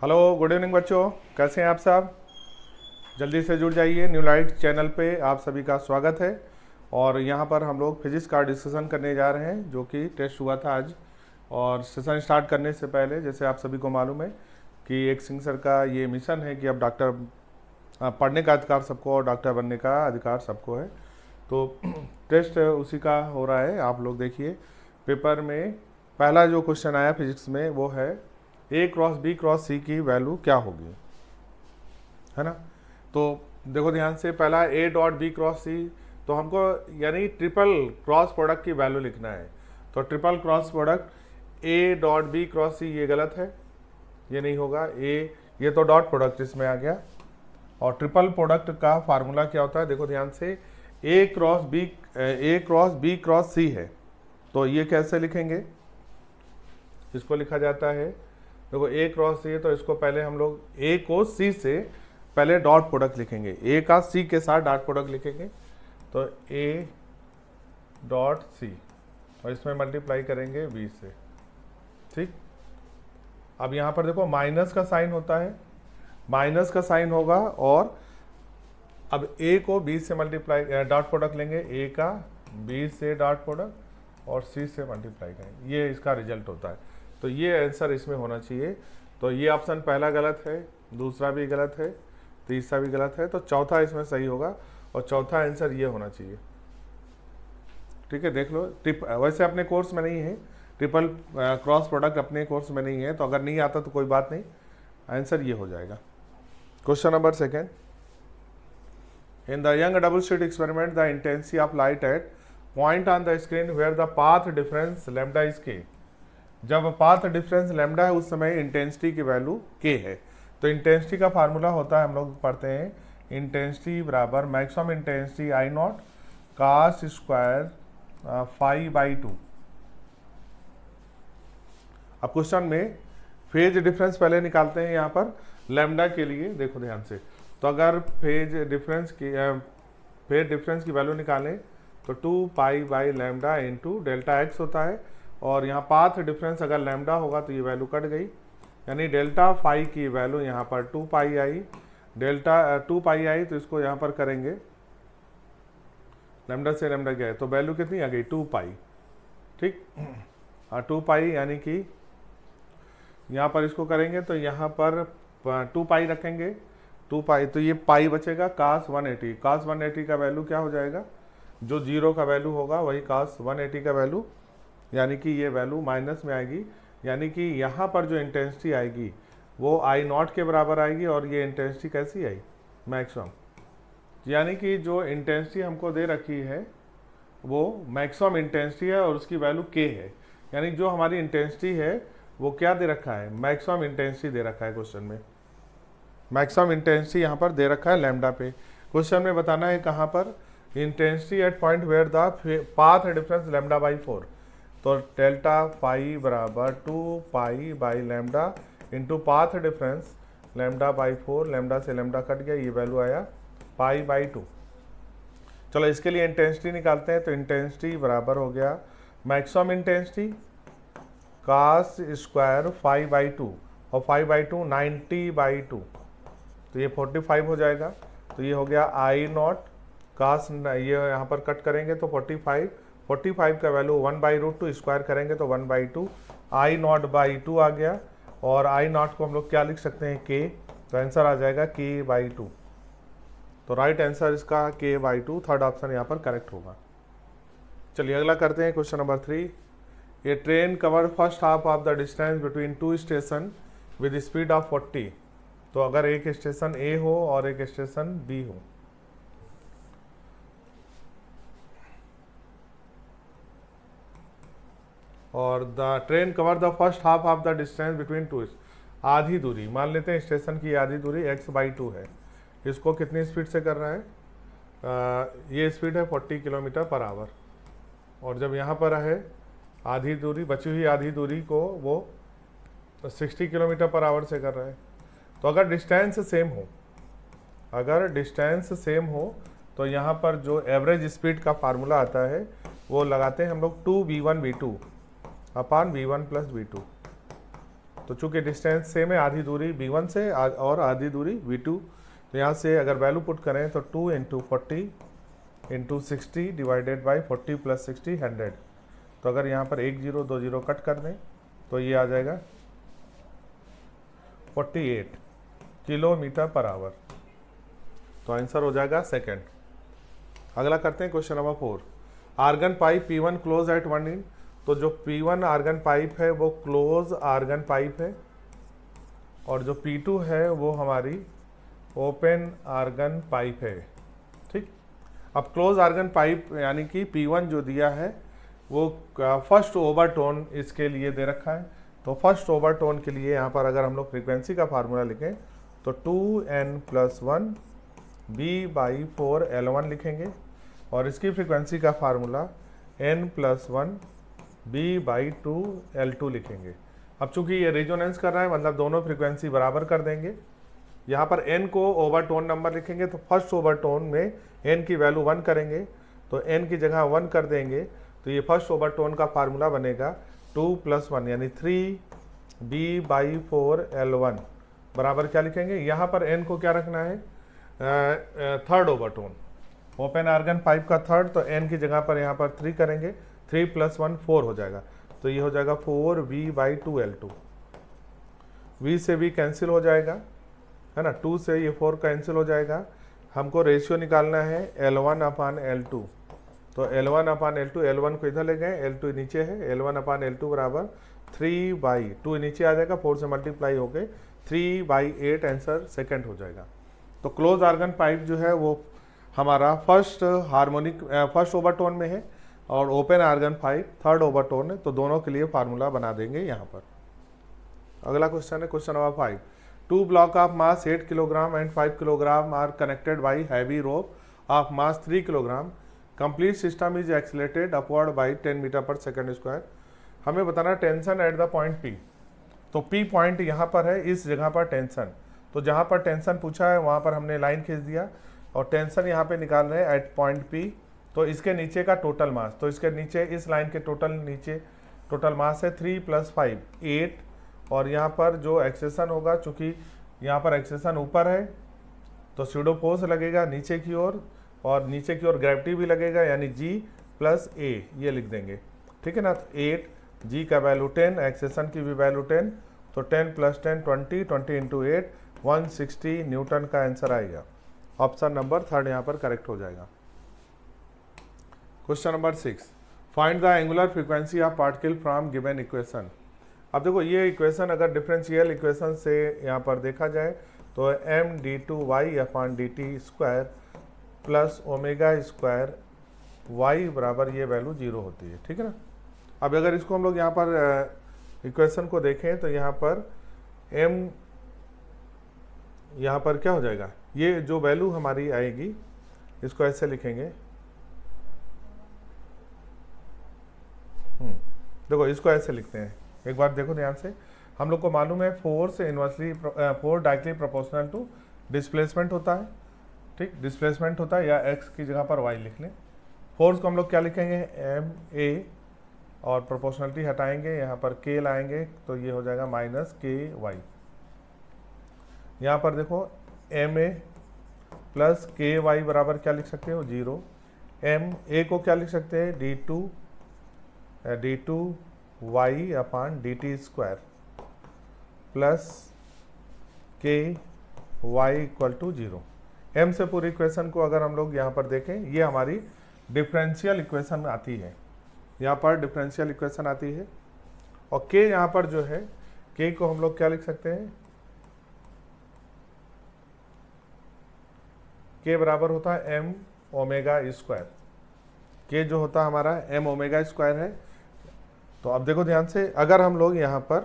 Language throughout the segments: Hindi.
हेलो, गुड इवनिंग बच्चों। कैसे हैं आप सब? जल्दी से जुड़ जाइए। न्यू लाइट चैनल पे आप सभी का स्वागत है। और यहाँ पर हम लोग फिजिक्स का डिस्कशन करने जा रहे हैं, जो कि टेस्ट हुआ था आज। और सेशन स्टार्ट करने से पहले जैसे आप सभी को मालूम है कि एक सिंह सर का ये मिशन है कि अब डॉक्टर पढ़ने का अधिकार सबको और डॉक्टर बनने का अधिकार सबको है। तो टेस्ट उसी का हो रहा है। आप लोग देखिए, पेपर में पहला जो क्वेश्चन आया फिजिक्स में वो है ए क्रॉस बी क्रॉस सी की वैल्यू क्या होगी, है ना। तो देखो ध्यान से, पहला A dot B cross C, तो हमको यानी ट्रिपल क्रॉस प्रोडक्ट की वैल्यू लिखना है। तो triple cross product A dot B cross C, ये गलत है, ये नहीं होगा। ये तो डॉट प्रोडक्ट इसमें आ गया। और ट्रिपल प्रोडक्ट का फार्मूला क्या होता है, देखो ध्यान से, ए क्रॉस बी क्रॉस सी है। तो ये कैसे लिखेंगे, इसको लिखा जाता है, देखो ए क्रॉस सी है तो इसको पहले हम लोग ए को सी से पहले डॉट प्रोडक्ट लिखेंगे, ए का सी के साथ डॉट प्रोडक्ट लिखेंगे। तो ए डॉट सी और इसमें मल्टीप्लाई करेंगे बी से, ठीक। अब यहाँ पर देखो माइनस का साइन होता है, माइनस का साइन होगा। और अब ए को बी से मल्टीप्लाई डॉट प्रोडक्ट लेंगे, ए का बी से डॉट प्रोडक्ट और सी से मल्टीप्लाई करेंगे, ये इसका रिजल्ट होता है। तो ये आंसर इसमें होना चाहिए। तो ये ऑप्शन पहला गलत है, दूसरा भी गलत है, तीसरा भी गलत है, तो चौथा इसमें सही होगा। और चौथा आंसर ये होना चाहिए, ठीक है। देख लो, वैसे अपने कोर्स में नहीं है, ट्रिपल क्रॉस प्रोडक्ट अपने कोर्स में नहीं है, तो अगर नहीं आता तो कोई बात नहीं, आंसर ये हो जाएगा। Question number second, in the Young double slit experiment the intensity of light at point on the screen where the path difference lambda is K. जब पाथ डिफरेंस लैम्डा है उस समय इंटेंसिटी की वैल्यू के है। तो इंटेंसिटी का फार्मूला होता है, हम लोग पढ़ते हैं, इंटेंसिटी बराबर maximum intensity I nought cos square phi by 2। अब क्वेश्चन में फेज डिफरेंस पहले निकालते हैं यहाँ पर लैम्डा के लिए, देखो ध्यान से। तो अगर फेज डिफरेंस की वैल्यू निकालें तो 2 pi by lambda into delta x होता है। और यहाँ पाथ डिफरेंस अगर लैम्डा होगा तो ये वैल्यू कट गई, यानी डेल्टा फाई की वैल्यू यहाँ पर 2 पाई आई, डेल्टा 2 पाई आई, तो इसको यहाँ पर करेंगे, लैम्डा से लैम्डा गया है तो वैल्यू कितनी आ गई, 2 पाई, ठीक। हाँ 2 पाई, यानी कि यहाँ पर इसको करेंगे तो यहाँ पर 2 पाई रखेंगे, 2 पाई, तो ये पाई बचेगा कास 180। कास 180 का वैल्यू क्या हो जाएगा, जो जीरो का वैल्यू होगा वही कास 180 का वैल्यू, यानी कि ये वैल्यू माइनस में आएगी। यानी कि यहाँ पर जो इंटेंसिटी आएगी वो आई नॉट के बराबर आएगी। और ये इंटेंसिटी कैसी आई, मैक्सिमम, यानी कि जो इंटेंसिटी हमको दे रखी है वो मैक्सिमम इंटेंसिटी है और उसकी वैल्यू के है। यानी जो हमारी इंटेंसिटी है वो क्या दे रखा है, मैक्सिमम इंटेंसिटी दे रखा है क्वेश्चन में। मैक्सिमम इंटेंसिटी यहाँ पर दे रखा है लैम्डा पे। क्वेश्चन में बताना है कहाँ पर, intensity at point where the path difference lambda by 4। तो डेल्टा फाई बराबर 2 pi by lambda into path difference lambda by 4, lambda से लैम्डा कट गया, ये वैल्यू आया पाई बाई 2। चलो इसके लिए इंटेंसिटी निकालते हैं। तो इंटेंसिटी बराबर हो गया maximum intensity cos square 5 by 2, और 5 बाई 2 90 बाई 2, तो ये 45 हो जाएगा। तो ये हो गया आई नॉट कास, ये यहाँ पर कट करेंगे तो 45 का वैल्यू 1/√2 स्क्वायर करेंगे तो 1/2, आई नॉट बाई 2 आ गया। और आई नॉट को हम लोग क्या लिख सकते हैं, के, तो आंसर आ जाएगा के बाई 2। तो राइट आंसर इसका के बाई 2, थर्ड ऑप्शन यहाँ पर करेक्ट होगा। चलिए अगला करते हैं, question number 3। A train cover first half of the distance between 2 station with speed of 40। तो अगर एक स्टेशन ए हो और एक स्टेशन बी हो, और the train cover the first half of the distance between 2, आधी दूरी, मान लेते हैं स्टेशन की आधी दूरी x/2 है। इसको कितनी स्पीड से कर रहा है, ये स्पीड है 40 किलोमीटर पर आवर। और जब यहाँ पर है आधी दूरी, बची हुई आधी दूरी को वो 60 किलोमीटर पर आवर से कर रहा है। तो अगर डिस्टेंस सेम हो तो यहाँ पर जो एवरेज स्पीड का फार्मूला आता है वो लगाते हैं हम लोग 2v1v2 upon v1 plus v2। तो चूंकि डिस्टेंस सेम है, आधी दूरी v1 से और आधी दूरी v2, तो यहाँ से अगर वैल्यू पुट करें तो 2 into 40 into 60 divided by 40 plus 60 100। तो अगर यहाँ पर 1 0 2 0 कट कर दें तो ये आ जाएगा 48 किलोमीटर पर आवर। तो आंसर हो जाएगा सेकंड। अगला करते हैं question number 4। Organ pipe P1 close at 1 inch. तो जो P1 आर्गन पाइप है वो क्लोज आर्गन पाइप है, और जो P2 है वो हमारी ओपन आर्गन पाइप है। ठीक, अब क्लोज आर्गन पाइप यानी कि P1 जो दिया है वो फर्स्ट ओवरटोन इसके लिए दे रखा है। तो फर्स्ट ओवरटोन के लिए यहाँ पर अगर हम लोग फ्रीक्वेंसी का फार्मूला लिखें तो 2n+1 B/4L1 लिखेंगे, और इसकी फ्रीक्वेंसी का फार्मूला n+1 B/2L2 लिखेंगे। अब चूंकि ये रेजोनेंस कर रहा है मतलब दोनों फ्रीक्वेंसी बराबर कर देंगे। यहाँ पर n को ओवरटोन नंबर लिखेंगे तो फर्स्ट ओवरटोन में n की वैल्यू 1 करेंगे, तो n की जगह 1 कर देंगे, तो ये फर्स्ट ओवरटोन का फार्मूला बनेगा 2+1 यानी 3 B/4L1 बराबर क्या लिखेंगे। यहाँ पर n को क्या रखना है, third overtone, open organ pipe का थर्ड, तो n की जगह पर यहाँ पर 3 करेंगे, 3+1 4 हो जाएगा, तो ये हो जाएगा 4 B/2L2। v से v कैंसिल हो जाएगा, है ना, 2 से ये 4 कैंसिल हो जाएगा। हमको रेशियो निकालना है L1/L2, तो L1/L2, L1 को इधर ले गए, L2 नीचे है, L1/L2 बराबर 3/2 नीचे आ जाएगा, 4 से मल्टीप्लाई होके 3/8 आंसर सेकंड हो जाएगा। तो क्लोज आर्गन पाइप जो है वो हमारा फर्स्ट ओवरटोन में है, और open organ pipe third overtone है, तो दोनों के लिए फार्मूला बना देंगे यहाँ पर। अगला क्वेश्चन है question number 5। 2 block of mass 8 kilogram and 5 kilogram are connected by heavy rope of mass 3 kilogram. Complete system is accelerated upward by 10 metre per second square. हमें बताना tension at the point P। तो P पॉइंट यहाँ पर है, इस जगह पर टेंशन, तो जहाँ पर टेंशन पूछा है वहाँ पर हमने लाइन खींच दिया, और टेंशन यहाँ पे निकाल रहे हैं एट पॉइंट P। तो इसके नीचे का टोटल मास, तो इसके नीचे इस लाइन के नीचे टोटल मास है 3 + 5 8, और यहाँ पर जो एक्सेशन होगा, चूँकि यहाँ पर एक्सेशन ऊपर है तो स्यूडो फोर्स लगेगा नीचे की ओर, और नीचे की ओर ग्रेविटी भी लगेगा, यानी G + A ये लिख देंगे, ठीक है ना। तो 8, G का वैल्यू 10, एक्सेशन की भी वैल्यू 10, तो 10 + 10 20, 20 × 8 160 न्यूटन का आंसर आएगा। ऑप्शन नंबर थर्ड यहाँ पर करेक्ट हो जाएगा। Question number 6। Find the angular frequency of particle from given equation. अब देखो ये इक्वेशन अगर डिफरेंशियल इक्वेशन से यहाँ पर देखा जाए तो md2y/dt² प्लस ω² y बराबर ये वैल्यू 0 होती है, ठीक है ना। अब अगर इसको हम लोग यहाँ पर इक्वेशन को देखें तो यहाँ पर m यहाँ पर क्या हो जाएगा, ये जो वैल्यू हमारी आएगी इसको ऐसे लिखेंगे, देखो इसको ऐसे लिखते हैं, एक बार देखो ध्यान से। हम लोग को मालूम है force directly proportional to displacement होता है, ठीक, डिस्प्लेसमेंट होता है, या x की जगह पर y लिख लें। फोर्स को हम लोग क्या लिखेंगे ma, और प्रोपोर्शनलिटी हटाएंगे, यहाँ पर k लाएंगे तो ये हो जाएगा -ky। यहाँ पर देखो ma + ky बराबर क्या लिख सकते हो 0। ma को क्या लिख सकते हैं d2y/dt² प्लस ky = 0। m से पूरी इक्वेशन को अगर हम लोग यहाँ पर देखें, ये हमारी डिफरेंशियल इक्वेशन आती है, यहाँ पर डिफरेंशियल इक्वेशन आती है, और k यहाँ पर जो है, k को हम लोग क्या लिख सकते हैं, k बराबर होता है mω²। k जो होता है हमारा mω² है। तो अब देखो ध्यान से, अगर हम लोग यहाँ पर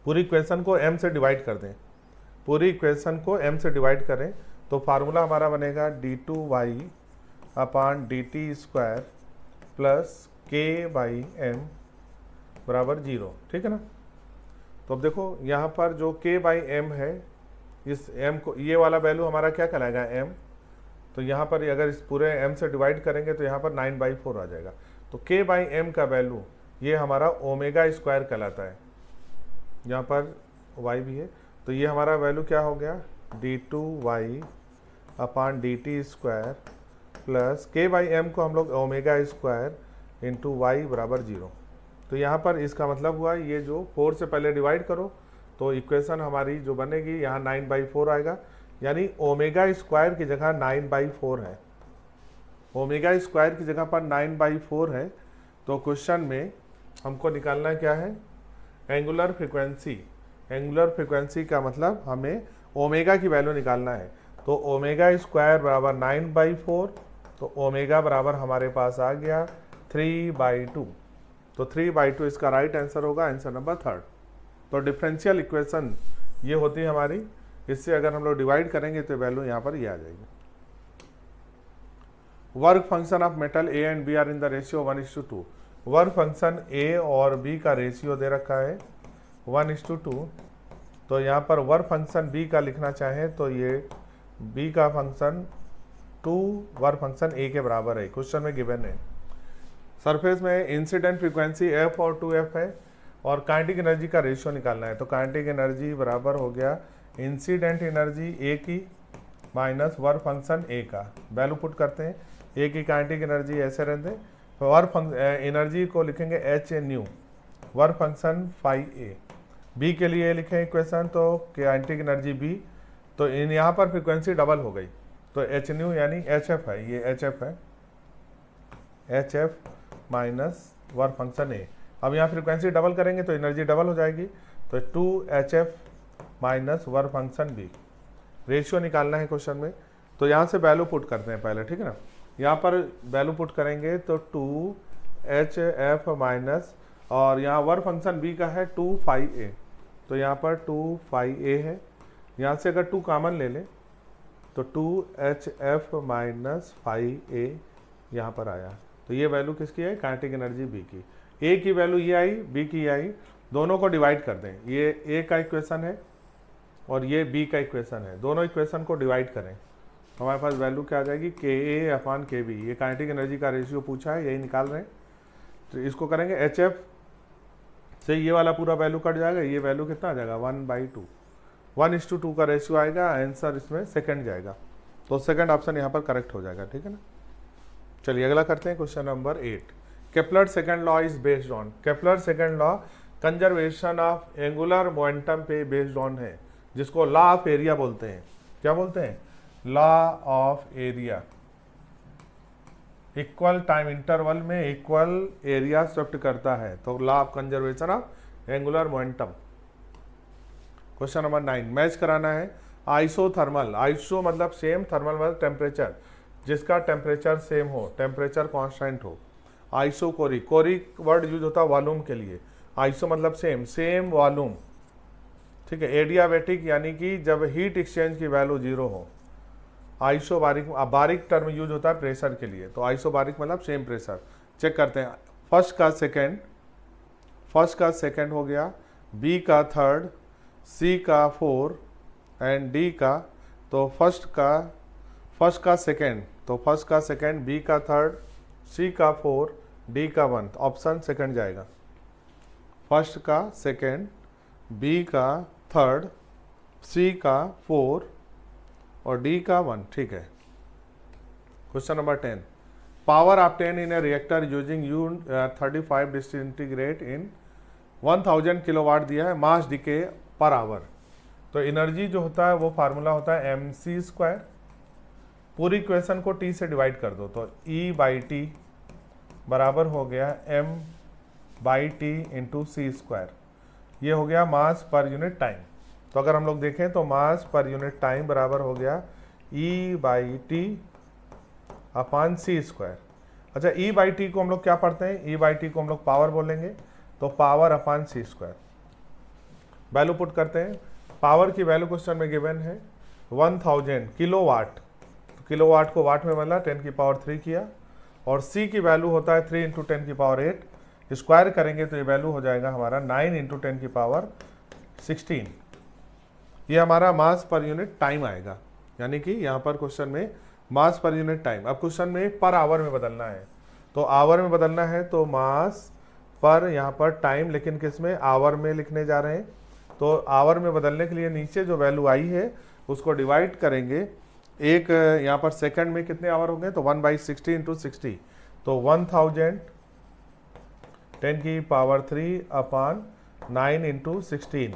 पूरी इक्वेशन को m से डिवाइड कर दें, पूरी इक्वेशन को m से डिवाइड करें तो फार्मूला हमारा बनेगा d2y/dt² प्लस k/m बराबर 0, ठीक है ना। तो अब देखो यहाँ पर जो k/m है, इस m को, ये वाला वैल्यू हमारा क्या कहलाएगा m, तो यहाँ पर अगर इस पूरे m से डिवाइड करेंगे तो यहाँ पर 9/4 आ जाएगा। तो k/m का वैल्यू ये हमारा ω² कहलाता है, यहाँ पर y भी है, तो ये हमारा वैल्यू क्या हो गया, d2y upon dt square plus k by m को हम लोग ओमेगा स्क्वायर इंटू वाई बराबर 0। तो यहाँ पर इसका मतलब हुआ ये जो 4 से पहले डिवाइड करो तो इक्वेशन हमारी जो बनेगी यहाँ 9/4 आएगा, यानी ओमेगा स्क्वायर की जगह 9/4 है, ओमेगा स्क्वायर की जगह पर 9/4 है। तो क्वेश्चन में हमको निकालना क्या है, एंगुलर फ्रीक्वेंसी। एंगुलर फ्रीक्वेंसी का मतलब हमें ओमेगा की वैल्यू निकालना है। तो ओमेगा स्क्वायर बराबर 9/4, तो ओमेगा बराबर हमारे पास आ गया 3/2। तो 3/2 इसका राइट आंसर होगा, आंसर नंबर 3। तो डिफरेंशियल इक्वेशन ये होती है हमारी, इससे अगर हम लोग डिवाइड करेंगे तो वैल्यू यहाँ पर ये आ जाएगी। Work function of metal A and B are in the ratio 1:2। Work function A और बी का रेशियो दे रखा है 1:2। तो यहाँ पर वर्क फंक्शन बी का लिखना चाहें तो ये बी का फंक्शन 2 वर्क फंक्शन ए के बराबर है, क्वेश्चन में गिवन है। सरफेस में इंसिडेंट फ्रीक्वेंसी एफ और 2f है और काइनेटिक एनर्जी का रेशियो निकालना है। तो काइनेटिक एनर्जी बराबर हो गया इंसिडेंट एनर्जी ए की माइनस वर्क फंक्शन ए का, वैल्यू पुट करते हैं। ए की काइनेटिक एनर्जी ऐसे रहते हैं, तो वर्क एनर्जी को लिखेंगे h a nu, work function 5a। B के लिए लिखें इक्वेशन तो काइनेटिक एनर्जी बी, तो इन यहाँ पर फ्रीक्वेंसी डबल हो गई, तो एच न्यू यानी एच एफ है, ये एच एफ है, H F minus work function A. अब यहाँ फ्रीक्वेंसी डबल करेंगे तो एनर्जी डबल हो जाएगी, तो 2hf minus work function b. Ratio निकालना है क्वेश्चन में, तो यहाँ से वैल्यू पुट करते हैं पहले, ठीक है ना। यहाँ पर वैल्यू पुट करेंगे तो 2hf माइनस, और यहाँ वर्क फंक्शन बी का है 2πa, तो यहाँ पर 2πa है। यहाँ से अगर 2 कॉमन ले लें तो 2hf माइनस 5a यहाँ पर आया। तो ये वैल्यू किसकी है, काइनेटिक एनर्जी बी की। ए की वैल्यू ये आई, बी की ये आई, दोनों को डिवाइड कर दें। ये ए का इक्वेशन है और ये बी का इक्वेशन है, दोनों इक्वेशन को डिवाइड करें, हमारे पास वैल्यू क्या आ जाएगी, के ए अपान के बी। ये काइनेटिक एनर्जी का रेशियो पूछा है, यही निकाल रहे हैं। तो इसको करेंगे एच एफ से ये वाला पूरा वैल्यू कट जाएगा, ये वैल्यू कितना आ जाएगा 1/2, 1:2 का रेशियो आएगा, आंसर इसमें सेकंड जाएगा। तो सेकंड ऑप्शन यहाँ पर करेक्ट हो जाएगा, ठीक है ना। चलिए अगला करते हैं, question number 8। Kepler second law is based on. Kepler second law conservation of angular momentum पे बेस्ड ऑन है, जिसको लॉ ऑफ एरिया बोलते हैं। क्या बोलते हैं, law of area. Equal time interval में इक्वल एरिया शिफ्ट करता है, तो law of conservation of angular momentum. Question number 9 match कराना है। आइसोथर्मल, आइसो मतलब सेम, थर्मल मतलब टेम्परेचर, जिसका टेम्परेचर सेम हो, टेम्परेचर कांस्टेंट हो। आइसोकोरिक, कोरिक वर्ड यूज होता है वॉल्यूम के लिए, आइसो मतलब सेम, सेम वॉल्यूम, ठीक है। एडियाबैटिक यानी कि जब हीट एक्सचेंज की वैल्यू 0 हो। आइसोबारिक, बारिक टर्म यूज होता है प्रेशर के लिए, तो आइसोबारिक मतलब सेम प्रेशर। चेक करते हैं, फर्स्ट का सेकंड हो गया, बी का थर्ड, सी का 4 एंड डी का, तो फर्स्ट का सेकंड, तो फर्स्ट का सेकंड, बी का थर्ड, सी का 4, डी का 1, तो ऑप्शन सेकंड जाएगा। फर्स्ट का सेकंड, बी का थर्ड, सी का 4 और डी का 1, ठीक है। क्वेश्चन नंबर 10 पावर ऑब्टेन इन ए रिएक्टर यूजिंग U35 डिसइंटीग्रेट इन 1000 किलोवाट दिया है, मास डीके पर आवर। तो एनर्जी जो होता है वो फार्मूला होता है mc²। पूरी इक्वेशन को t से डिवाइड कर दो, तो E/T बराबर हो गया m/T इंटू c²। ये हो गया मास पर यूनिट टाइम। तो अगर हम लोग देखें तो मास पर यूनिट टाइम बराबर हो गया E/T अपान c²। अच्छा, E/T को हम लोग क्या पढ़ते हैं, E/T को हम लोग पावर बोलेंगे, तो पावर अपान c²। वैल्यू पुट करते हैं, पावर की वैल्यू क्वेश्चन में गिवन है 1000 किलोवाट, तो किलोवाट को वाट में बदला 10⁻³ किया, और C की वैल्यू होता है 3 × 10⁸। स्क्वायर करेंगे तो ये वैल्यू हो जाएगा हमारा 9 × 10⁻16। ये हमारा मास पर यूनिट टाइम आएगा, यानी कि यहाँ पर क्वेश्चन में मास पर यूनिट टाइम। अब क्वेश्चन में पर आवर में बदलना है, तो आवर में बदलना है तो मास पर यहाँ पर टाइम, लेकिन किस में, आवर में लिखने जा रहे हैं। तो आवर में बदलने के लिए नीचे जो वैल्यू आई है उसको डिवाइड करेंगे, एक यहाँ पर सेकंड में कितने आवर होंगे, तो 1/60 इंटू 60, तो 1000 10³ 3 9 इंटू 16।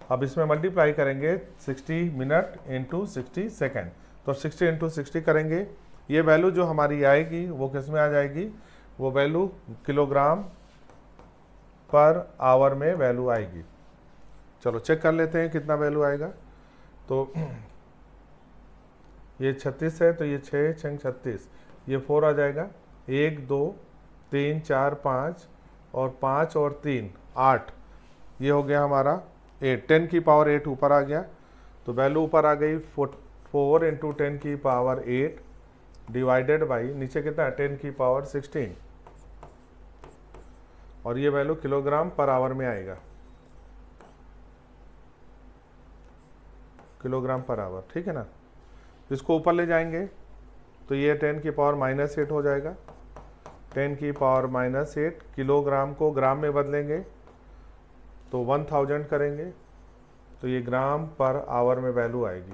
अब इसमें मल्टीप्लाई करेंगे 60 मिनट इंटू 60 सेकेंड, तो 60 इंटू 60 करेंगे। ये वैल्यू जो हमारी आएगी वो किस में आ जाएगी, वो वैल्यू किलोग्राम पर आवर में वैल्यू आएगी। चलो चेक कर लेते हैं कितना वैल्यू आएगा। तो ये 36 है, तो ये 6 6 36, ये 4 आ जाएगा, 1 2 3 4 5 और 5 और 3 8, ये हो गया हमारा 8, 10⁸ ऊपर आ गया। तो वैल्यू ऊपर आ गई 4 इंटू 10⁸ डिवाइडेड बाई नीचे कितना है 10⁻16, और ये वैल्यू किलोग्राम पर आवर में आएगा, किलोग्राम पर आवर। ठीक है ना, इसको ऊपर ले जाएंगे तो ये 10⁻−8 हो जाएगा। 10⁻−8 किलोग्राम को ग्राम में बदलेंगे तो 1000 करेंगे, तो ये ग्राम पर आवर में वैल्यू आएगी।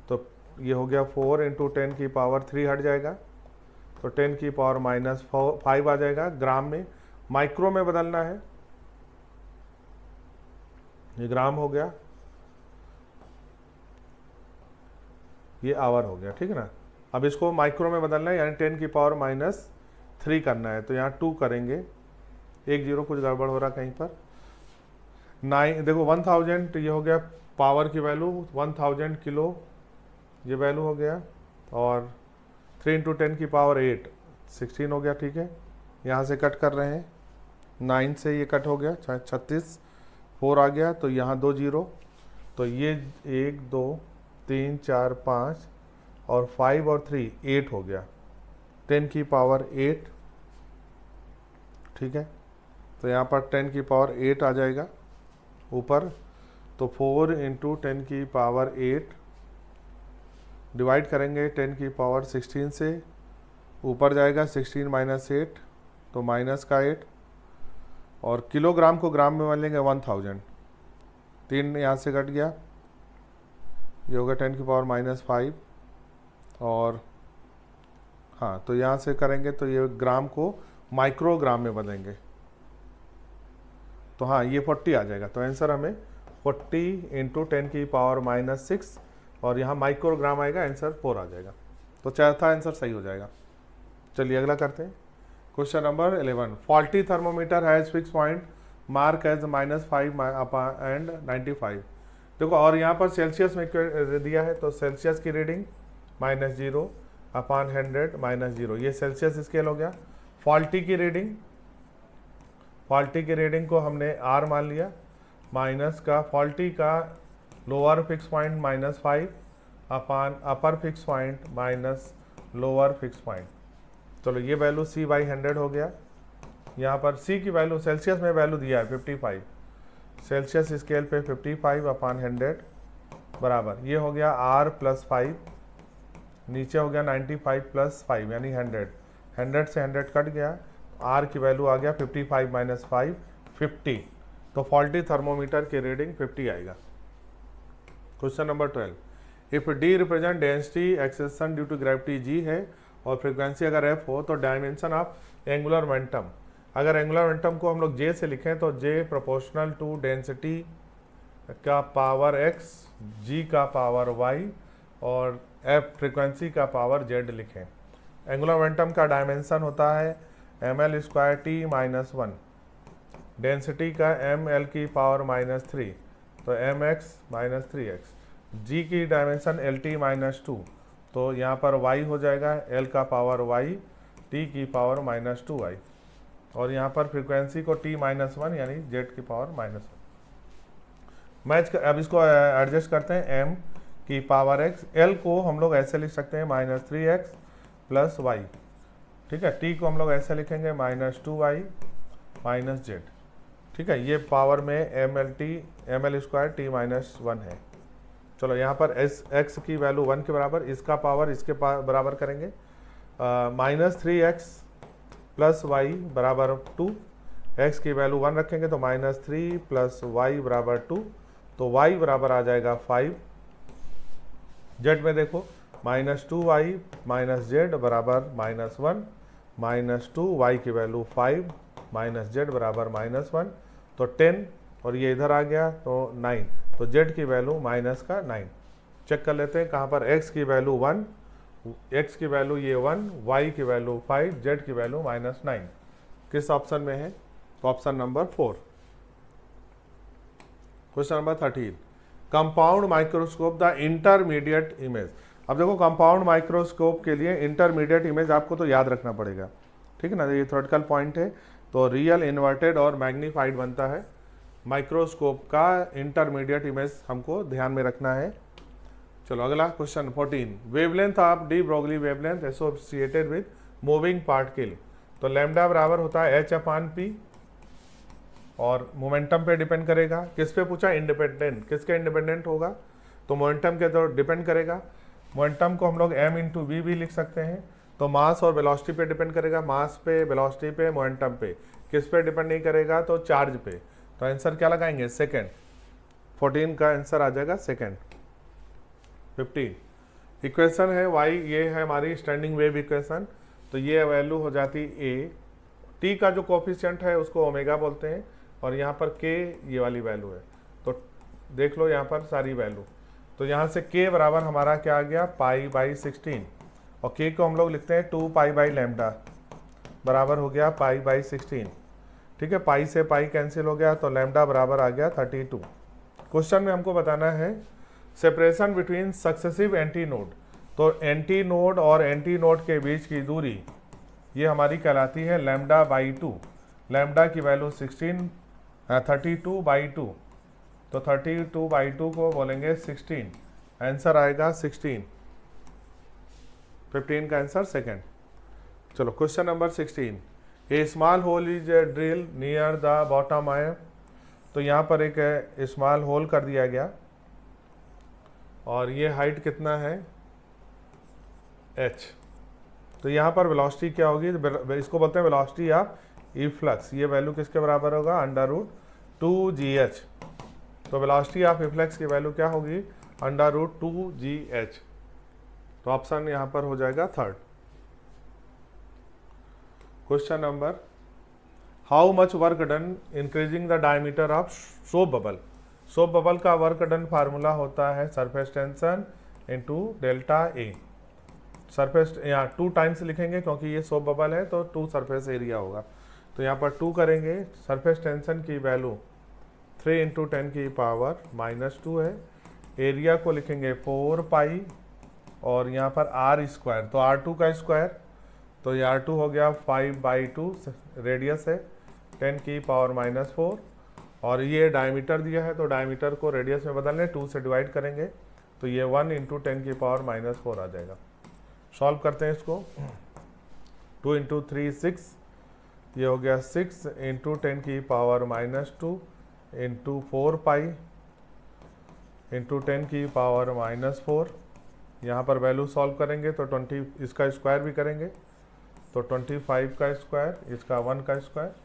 तो ये हो गया 4 इंटू 10⁻3 हट जाएगा, तो 10⁻−5 आ जाएगा ग्राम में। माइक्रो में बदलना है, ये ग्राम हो गया, ये आवर हो गया। ठीक है ना, अब इसको माइक्रो में बदलना है, यानी 10⁻−3 करना है, तो यहाँ 2 करेंगे, 1 0 कुछ गड़बड़ हो रहा कहीं पर। 9 देखो 1000, ये हो गया पावर की वैल्यू 1000 किलो, ये वैल्यू हो गया, और 3 इंटू 10⁸ 16 हो गया। ठीक है, यहाँ से कट कर रहे हैं, 9 से ये कट हो गया, 36, 4 आ गया, तो यहाँ 2 0, तो ये 1 2 3 4 5 और 5 और 3 8 हो गया, 10⁸8। ठीक है, तो यहाँ पर 10⁸8 आ जाएगा ऊपर, तो 4 इंटू 10⁸8 डिवाइड करेंगे 10⁻16 से, ऊपर जाएगा 16 -8, तो माइनस का 8, और किलोग्राम को ग्राम में बदलेंगे 1000, 3 यहाँ से कट गया, ये होगा 10⁻−5, और हाँ तो यहाँ से करेंगे तो ये ग्राम को माइक्रोग्राम में बदलेंगे, तो हाँ ये 40 आ जाएगा। तो आंसर हमें 40 इंटू 10⁻−6, और यहाँ माइक्रोग्राम आएगा, आंसर 4 आ जाएगा। तो चौथा आंसर सही हो जाएगा। चलिए अगला करते हैं। Question number 11, faulty thermometer has fix point mark as -5 and 95। देखो, और यहाँ पर सेल्सियस में दिया है, तो सेल्सियस की रीडिंग -0 अपॉन 100 -0, ये सेल्सियस स्केल हो गया। फॉल्टी की रीडिंग को हमने R मान लिया, माइनस का फॉल्टी का lower fix point -5 upon upper fix point minus lower fix point. चलो ये वैल्यू C/100 हो गया। यहाँ पर C की वैल्यू सेल्सियस में वैल्यू दिया है 55, सेल्सियस स्केल पे 55 अपॉन 100 बराबर, ये हो गया R + 5, नीचे हो गया 95 + 5 यानी 100, 100 से 100 कट गया, R की वैल्यू आ गया 55 - 5 50, तो फॉल्टी थर्मोमीटर की रीडिंग 50 आएगा। Question number 12, if D represent density acceleration due to gravity G है और फ्रीक्वेंसी अगर F हो, तो डायमेंशन ऑफ एंगुलर मोमेंटम, अगर एंगुलर मोमेंटम को हम लोग J से लिखें तो J प्रोपोर्शनल टू डेंसिटी का पावर X, G का पावर Y और F फ्रीक्वेंसी का पावर Z लिखें। एंगुलर मोमेंटम का डायमेंशन होता है ml² T - 1, डेंसिटी का ml की पावर -3, तो mx - 3x, G की डायमेंशन LT - 2, तो यहाँ पर y हो जाएगा L का पावर y, T की पावर -2y, और यहाँ पर फ्रीक्वेंसी को T - 1 यानी Z की पावर -1। मैच अब इसको एडजस्ट करते हैं, m की पावर x, L को हम लोग ऐसे लिख सकते हैं -3x + y, ठीक है। T को हम लोग ऐसे लिखेंगे -2y - z, ठीक है। ये पावर में ml² T - 1 है। चलो यहाँ पर x की वैल्यू 1 के बराबर, इसका पावर इसके बराबर करेंगे, -3x + y बराबर 2, x की वैल्यू 1 रखेंगे तो -3 प्लस y बराबर 2, तो y बराबर आ जाएगा 5। z में देखो -2y माइनस जेड बराबर -1, -2y की वैल्यू 5 माइनस जेड बराबर -1, तो 10, और ये इधर आ गया तो 9, तो z की वैल्यू -9। चेक कर लेते हैं कहाँ पर x की वैल्यू 1, x की वैल्यू ये 1, y की वैल्यू 5, z की वैल्यू -9 किस ऑप्शन में है, तो option number 4। Question number 13, compound microscope the intermediate image. अब देखो कंपाउंड माइक्रोस्कोप के लिए इंटरमीडिएट इमेज आपको तो याद रखना पड़ेगा, ठीक है ना, ये थ्योरेटिकल पॉइंट है। तो रियल, इन्वर्टेड और मैग्नीफाइड बनता है। माइक्रोस्कोप का इंटरमीडिएट इमेज हमको ध्यान में रखना है। चलो अगला question 14, wavelength of de Broglie wavelength associated with moving particle. तो लैम्डा बराबर होता है h/p, और मोमेंटम पे डिपेंड करेगा। किस पे पूछा, इंडिपेंडेंट, किसके इंडिपेंडेंट होगा, तो मोमेंटम के तो डिपेंड करेगा। मोमेंटम को हम लोग m × v भी लिख सकते हैं। तो मास और वेलोसिटी पे डिपेंड करेगा, मास पे, वेलोसिटी पे, मोमेंटम पे। किस पे डिपेंड नहीं करेगा, तो चार्ज पे। तो आंसर क्या लगाएंगे, सेकेंड। 14 का आंसर आ जाएगा सेकेंड। 15 इक्वेशन है y, ये है हमारी स्टैंडिंग वेव इक्वेशन। तो ये वैल्यू हो जाती a, t का जो कोफिशिएंट है उसको ओमेगा बोलते हैं, और यहाँ पर k ये वाली वैल्यू है। तो देख लो यहाँ पर सारी वैल्यू। तो यहाँ से k बराबर हमारा क्या आ गया, π/16, और k को हम लोग लिखते हैं 2π/λ बराबर हो गया π/16। ठीक है, पाई से पाई कैंसिल हो गया, तो लैम्डा बराबर आ गया 32। क्वेश्चन में हमको बताना है separation between successive anti node. तो एंटी नोड और एंटी नोड के बीच की दूरी ये हमारी कहलाती है λ/2। लैम्डा की वैल्यू 32/2, तो 32/2 को बोलेंगे 16, आंसर आएगा 16। 15 का आंसर सेकेंड। चलो question number 16, a small hole is drill near the bottom आय। तो यहाँ पर एक स्मॉल होल कर दिया गया, और ये हाइट कितना है, h। तो यहाँ पर वेलोसिटी क्या होगी, इसको बोलते हैं वेलोसिटी ऑफ इफ्लक्स। ये वैल्यू किसके बराबर होगा, √2gh। तो वेलोसिटी ऑफ इफ्लक्स की वैल्यू क्या होगी, √2gh। तो ऑप्शन यहाँ पर हो जाएगा third. Question number, how much work done increasing the diameter of soap bubble. Soap bubble का वर्क डन फार्मूला होता है surface tension into delta A. Surface यहाँ 2 टाइम्स लिखेंगे क्योंकि ये सोप बबल है, तो 2 सरफेस एरिया होगा। तो यहाँ पर 2 करेंगे। सरफेस टेंशन की वैल्यू 3 × 10⁻⁻² है। एरिया को लिखेंगे 4π, और यहाँ पर r², तो r2 का स्क्वायर, तो ये r2 हो गया 5/2, रेडियस है 10⁻⁻4, और ये डायमीटर दिया है, तो डायमीटर को रेडियस में बदलने 2 से डिवाइड करेंगे, तो ये 1 × 10⁻⁻4 आ जाएगा। सॉल्व करते हैं इसको। 2 × 3 6, ये हो गया 6 × 10⁻⁻2 इंटू 4π इंटू 10⁻⁻4। यहाँ पर वैल्यू सॉल्व करेंगे तो 20, इसका स्क्वायर भी करेंगे तो 25 का स्क्वायर, इसका 1 का स्क्वायर,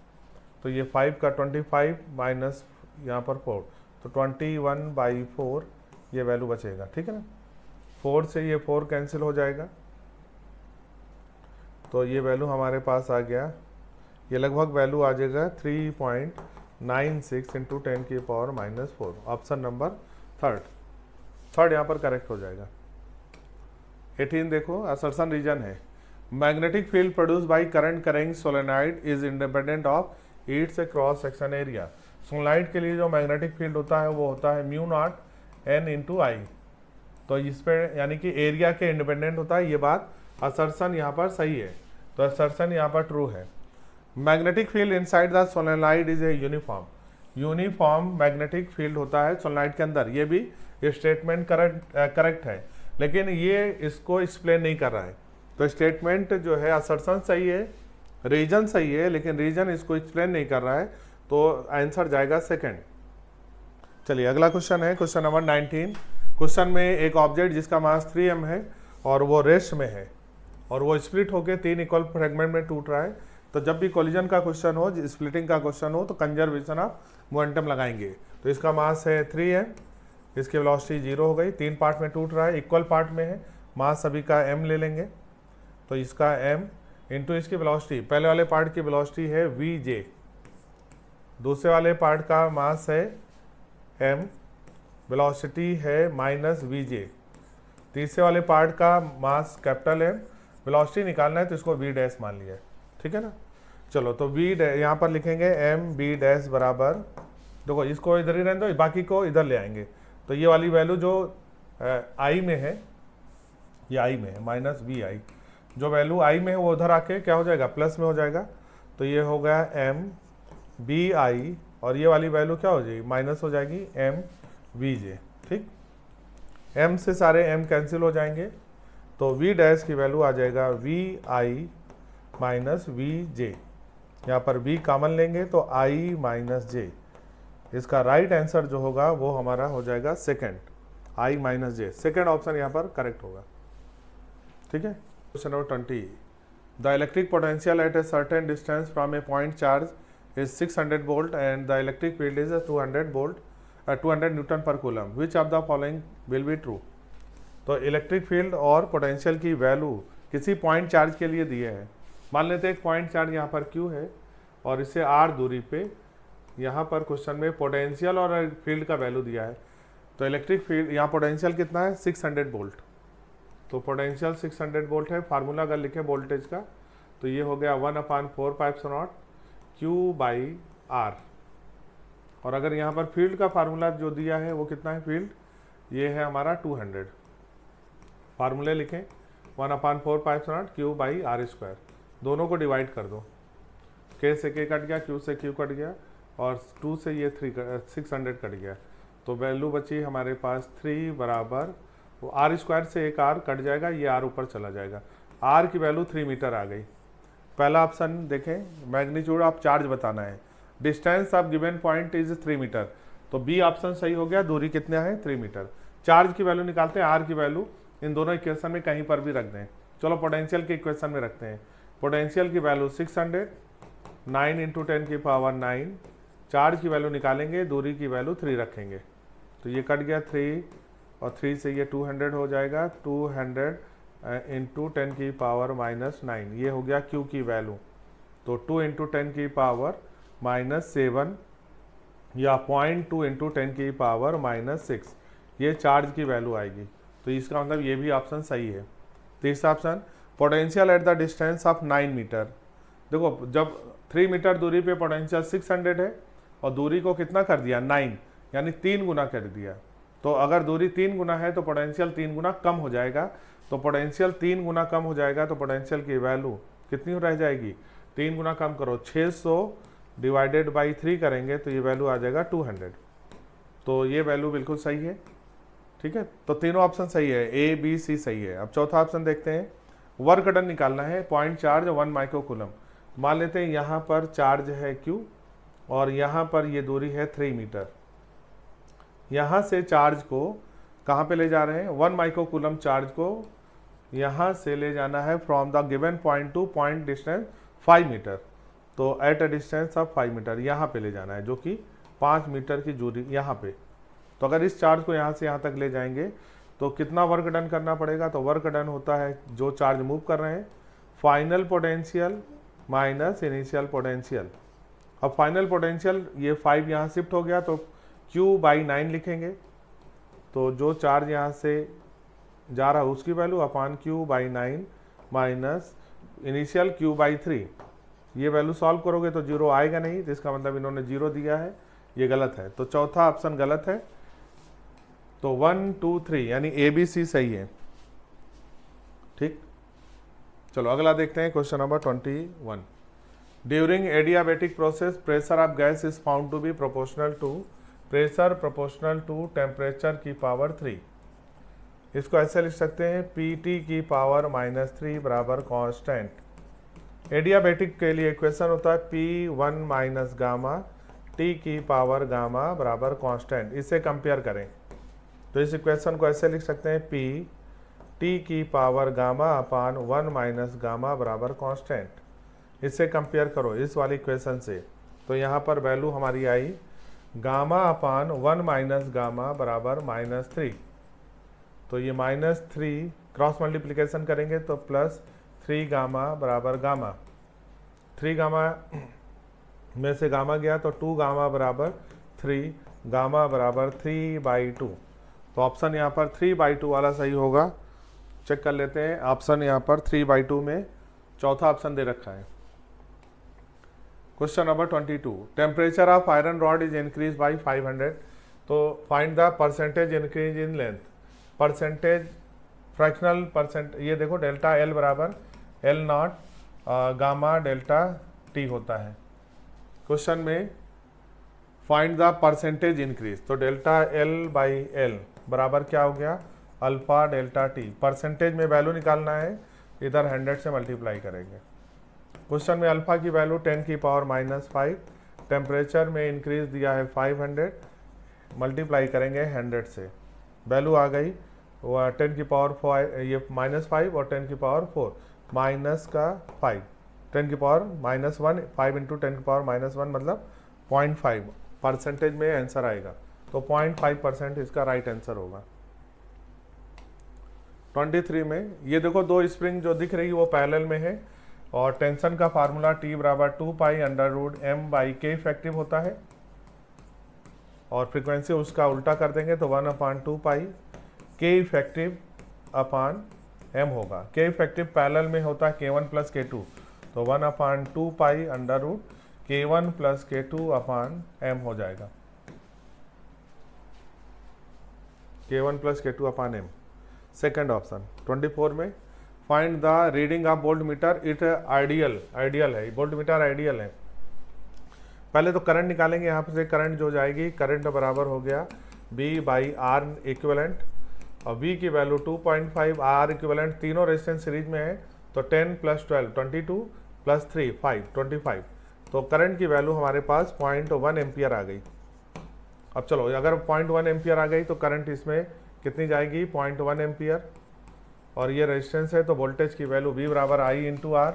तो ये 5 का 25 माइनस यहाँ पर 4, तो 21/4 ये वैल्यू बचेगा। ठीक है ना, 4 से ये 4 कैंसिल हो जाएगा, तो ये वैल्यू हमारे पास आ गया, ये लगभग वैल्यू आ जाएगा 3.96 × 10⁻⁻4। ऑप्शन नंबर थर्ड यहाँ पर करेक्ट हो जाएगा। 18 देखो, असर्शन रीजन है, magnetic field produce by current carrying solenoid is independent of its cross section area. Solenoid के लिए जो मैग्नेटिक फील्ड होता है वो होता है μ0 n × I। तो इस पे यानी कि एरिया के इंडिपेंडेंट होता है, ये बात असर्शन यहाँ पर सही है, तो असर्शन यहाँ पर ट्रू है। Magnetic field inside the solenoid is a uniform magnetic field होता है सोलेनॉइड के अंदर। ये भी स्टेटमेंट करेक्ट है, लेकिन ये इसको एक्सप्लेन नहीं कर रहा है। तो स्टेटमेंट जो है असर्शन सही है, रीजन सही है, लेकिन रीजन इसको एक्सप्लेन नहीं कर रहा है, तो आंसर जाएगा सेकंड। चलिए अगला क्वेश्चन है, क्वेश्चन नंबर 19। क्वेश्चन में एक ऑब्जेक्ट जिसका मास 3m है और वो रेस्ट में है, और वो स्प्लिट होकर 3 इक्वल फ्रेगमेंट में टूट रहा है। तो जब भी कोलिजन का क्वेश्चन हो, स्प्लिटिंग का क्वेश्चन हो, तो कंजर्वेशन ऑफ मोमेंटम लगाएंगे। तो इसका मास है 3m, इसकी वेलोसिटी 0 हो गई, 3 पार्ट में टूट रहा है, इक्वल पार्ट में है, मास सभी का m ले लेंगे। तो इसका m इंटू इसकी वेलोसिटी, पहले वाले पार्ट की वेलोसिटी है vj, दूसरे वाले पार्ट का मास है m, वेलोसिटी है माइनस vj, तीसरे वाले पार्ट का मास कैपिटल M, वेलोसिटी निकालना है तो इसको v डैश मान लिया है, ठीक है ना। चलो तो v यहाँ पर लिखेंगे m b डैश बराबर, देखो इसको इधर ही रहने दो, बाकी को इधर ले आएंगे। तो ये वाली वैल्यू जो i में है, ये i में है, माइनस वी आई, जो वैल्यू i में है वो उधर आके क्या हो जाएगा, प्लस में हो जाएगा। तो ये हो गया m बी आई, और ये वाली वैल्यू क्या हो जाएगी, माइनस हो जाएगी m वी जे, ठीक। m से सारे m कैंसिल हो जाएंगे, तो v डैश की वैल्यू आ जाएगा वी आई माइनस वी जे, यहाँ पर v कॉमन लेंगे तो i माइनस जे। इसका राइट आंसर जो होगा वो हमारा हो जाएगा second, i minus J, second option यहाँ पर करेक्ट होगा, ठीक है। Question number 20, the electric potential at a certain distance from A point charge is 600 volt and the electric field is a 200 volt 200 Newton पर coulomb, which of the following will be true. तो इलेक्ट्रिक फील्ड और पोटेंशियल की वैल्यू किसी पॉइंट चार्ज के लिए दिए हैं। मान लेते हैं एक पॉइंट चार्ज यहाँ पर Q है और इससे r दूरी पे यहाँ पर क्वेश्चन में पोटेंशियल और फील्ड का वैल्यू दिया है। तो इलेक्ट्रिक फील्ड, यहाँ पोटेंशियल कितना है 600 वोल्ट, तो पोटेंशियल 600 वोल्ट है। फार्मूला अगर लिखें वोल्टेज का तो ये हो गया 1/4πε0 Q बाई R। और अगर यहाँ पर फील्ड का फार्मूला जो दिया है वो कितना है, फील्ड ये है हमारा 200। फार्मूले लिखें 1/4πε0 Q बाई R स्क्वायर, दोनों को डिवाइड कर दो, K से K कट गया, Q से Q कट गया, और 2 से ये 600 कट गया। तो वैल्यू बची हमारे पास 3 बराबर, वो R स्क्वायर से एक R कट जाएगा, ये R ऊपर चला जाएगा, R की वैल्यू 3 मीटर आ गई। पहला ऑप्शन देखें, मैग्नीट्यूड ऑफ चार्ज बताना है, distance of given point is 3 metre, तो बी ऑप्शन सही हो गया, दूरी कितना है 3 मीटर। चार्ज की वैल्यू निकालते हैं, आर की वैल्यू इन दोनों इक्वेशन में कहीं पर भी रख दें। चलो पोटेंशियल के इक्वेशन में रखते हैं, पोटेंशियल की वैल्यू 600, 9 × 10⁹, चार्ज की वैल्यू निकालेंगे, दूरी की वैल्यू 3 रखेंगे, तो ये कट गया 3 और 3 से ये 200 हो जाएगा, 200 × 10⁻⁹, ये हो गया Q की वैल्यू। तो 2 × 10⁻⁻7 या 0.2 × 10⁻⁻6, ये चार्ज की वैल्यू आएगी। तो इसका मतलब ये भी ऑप्शन सही है। तीसरा option, potential at the distance of 9 metre. देखो जब 3 मीटर दूरी पे पोटेंशियल 600 है और दूरी को कितना कर दिया 9, यानी 3 गुना कर दिया। तो अगर दूरी 3 गुना है तो पोटेंशियल 3 गुना कम हो जाएगा, तो पोटेंशियल 3 गुना कम हो जाएगा, तो पोटेंशियल की वैल्यू कितनी रह जाएगी, 3 गुना कम करो, 600 डिवाइडेड बाई 3 करेंगे तो ये वैल्यू आ जाएगा 200। तो ये वैल्यू बिल्कुल सही है, ठीक है। तो तीनों ऑप्शन सही है, ए बी सी सही है। अब चौथा ऑप्शन देखते हैं, वर्क डन निकालना है, पॉइंट चार्ज 1 माइक्रो कूलम। मान लेते हैं यहाँ पर चार्ज है Q और यहाँ पर ये दूरी है 3 मीटर। यहाँ से चार्ज को कहाँ पे ले जा रहे हैं, 1 माइक्रो कूलम चार्ज को यहाँ से ले जाना है from the given point to point distance 5 metre. तो at a distance of 5 metre यहाँ पे ले जाना है, जो कि 5 मीटर की दूरी यहाँ पे। तो अगर इस चार्ज को यहाँ से यहाँ तक ले जाएंगे तो कितना वर्क डन करना पड़ेगा, तो वर्क डन होता है जो चार्ज मूव कर रहे हैं, final potential minus initial potential. अब फाइनल पोटेंशियल ये 5 यहाँ शिफ्ट हो गया तो Q/9 लिखेंगे, तो जो चार्ज यहाँ से जा रहा है उसकी वैल्यू अपान Q/9 माइनस इनिशियल Q/3। ये वैल्यू सॉल्व करोगे तो 0 आएगा नहीं, तो इसका मतलब इन्होंने 0 दिया है, ये गलत है। तो चौथा ऑप्शन गलत है, तो 1 2 3 यानी ए बी सी सही है, ठीक। चलो अगला देखते हैं, question number 21। During adiabatic process pressure of gas is found to be proportional to, pressure proportional to temperature की पावर 3। इसको ऐसे लिख सकते हैं, PT की पावर -3 बराबर कांस्टेंट। एडियाबेटिक के लिए इक्वेशन होता है P1 माइनस गामा T की पावर गामा बराबर कांस्टेंट। इसे कंपेयर करें तो इस इक्वेशन को ऐसे लिख सकते हैं, P T की power gamma upon 1 minus gamma बराबर कांस्टेंट। इससे कंपेयर करो इस वाली इक्वेशन से, तो यहाँ पर वैल्यू हमारी आई गामा अपान 1 माइनस गामा बराबर -3। तो ये -3 क्रॉस मल्टीप्लिकेशन करेंगे तो +3 गामा बराबर गामा, 3 गामा में से गामा गया तो 2 गामा बराबर 3, गामा बराबर 3/2। तो ऑप्शन यहाँ पर 3/2 वाला सही होगा। चेक कर लेते हैं, ऑप्शन यहाँ पर 3/2 में चौथा ऑप्शन दे रखा है। Question number 22, temperature of iron rod is increase by 500। तो find the percentage increase in length, percentage fractional percent, ये देखो डेल्टा एल बराबर L0 गामा डेल्टा टी होता है। क्वेश्चन में फाइंड द परसेंटेज इंक्रीज, तो डेल्टा L/L बराबर क्या हो गया, अल्फा डेल्टा टी। परसेंटेज में वैल्यू निकालना है, इधर 100 से मल्टीप्लाई करेंगे। क्वेश्चन में अल्फा की वैल्यू 10 की पावर -5, टेम्परेचर में इंक्रीज दिया है 500, मल्टीप्लाई करेंगे 100 से, वैल्यू आ गई 10 की पावर 5, ये -5 और 10 की पावर 4, माइनस का 5, 10 की पावर -1, 5 इंटू 10 की पावर -1 मतलब 0.5 परसेंटेज में आंसर आएगा। तो 0.5% इसका राइट आंसर होगा। 23 में ये देखो दो स्प्रिंग जो दिख रही है वो पैरेलल में है और टेंशन का फार्मूला T बराबर 2π√m/k इफेक्टिव होता है और फ्रीक्वेंसी उसका उल्टा कर देंगे तो 1/2π k इफेक्टिव अपान m होगा। k इफेक्टिव पैरेलल में होता है k1 + k2, तो 1/2π√k1 + k2 अपान m हो जाएगा, k1 + k2 अपान m। सेकेंड ऑप्शन 24 में find the reading of volt meter, it ideal है, वोल्ट मीटर आइडियल है। पहले तो करंट निकालेंगे, यहाँ से करंट जो जाएगी, करंट बराबर हो गया V/R इक्विवेलेंट और V की वैल्यू 2.5, R इक्विवेलेंट, तीनों रेजिस्टेंस सीरीज में है तो 10 + 12 22 + 3 5 25। तो करंट की वैल्यू हमारे पास 0.1 एम्पियर आ गई। अब चलो अगर 0.1 एम्पियर आ गई तो करंट इसमें कितनी जाएगी, 0.1 एम्पियर, और ये रेजिस्टेंस है तो वोल्टेज की वैल्यू V बराबर I × R,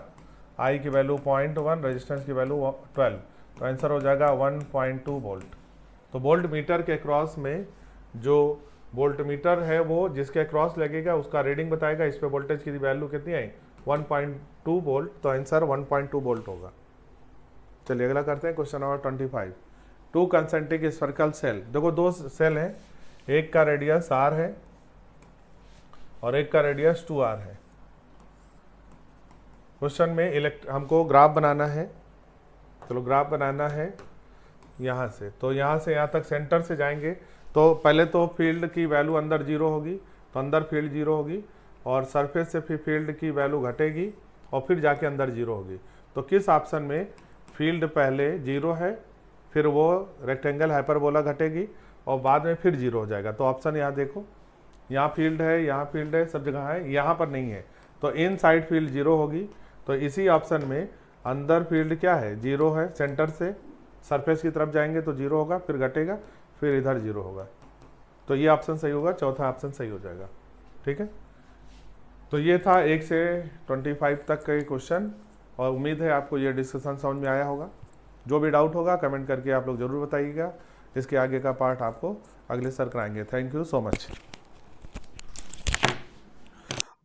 I की वैल्यू 0.1, रेजिस्टेंस की वैल्यू 12, तो आंसर हो जाएगा 1.2 वोल्ट। तो वोल्ट मीटर के क्रॉस में जो वोल्ट मीटर है वो जिसके क्रॉस लगेगा उसका रीडिंग बताएगा, इस पे वोल्टेज की वैल्यू कितनी आई 1.2 वोल्ट, तो आंसर 1.2 वोल्ट होगा। चलिए अगला करते हैं question number 25, 2 concentric spherical shell. देखो दो सेल हैं, एक का रेडियस R है और एक का रेडियस 2R है। क्वेश्चन में हमको ग्राफ बनाना है, चलो ग्राफ बनाना है यहाँ से, तो यहाँ से यहाँ तक सेंटर से जाएंगे तो पहले तो फील्ड की वैल्यू अंदर 0 होगी, तो अंदर फील्ड 0 होगी और सरफेस से फिर फील्ड की वैल्यू घटेगी और फिर जाके अंदर 0 होगी। तो किस ऑप्शन में फील्ड पहले 0 है, फिर वो रेक्टेंगल हाइपरबोला घटेगी और बाद में फिर 0 हो जाएगा। तो ऑप्शन यहाँ देखो, यहाँ फील्ड है, यहाँ फील्ड है, सब जगह है, यहाँ पर नहीं है, तो इन साइड फील्ड 0 होगी। तो इसी ऑप्शन में अंदर फील्ड क्या है, 0 है, सेंटर से सरफेस की तरफ जाएंगे तो 0 होगा, फिर घटेगा, फिर इधर 0 होगा। तो ये ऑप्शन सही होगा, चौथा ऑप्शन सही हो जाएगा। ठीक है, तो ये था 1 से 25 तक के क्वेश्चन और उम्मीद है आपको ये डिस्कशन समझ में आया होगा। जो भी डाउट होगा कमेंट करके आप लोग ज़रूर बताइएगा, इसके आगे का पार्ट आपको अगले सर कराएंगे। Thank you so much.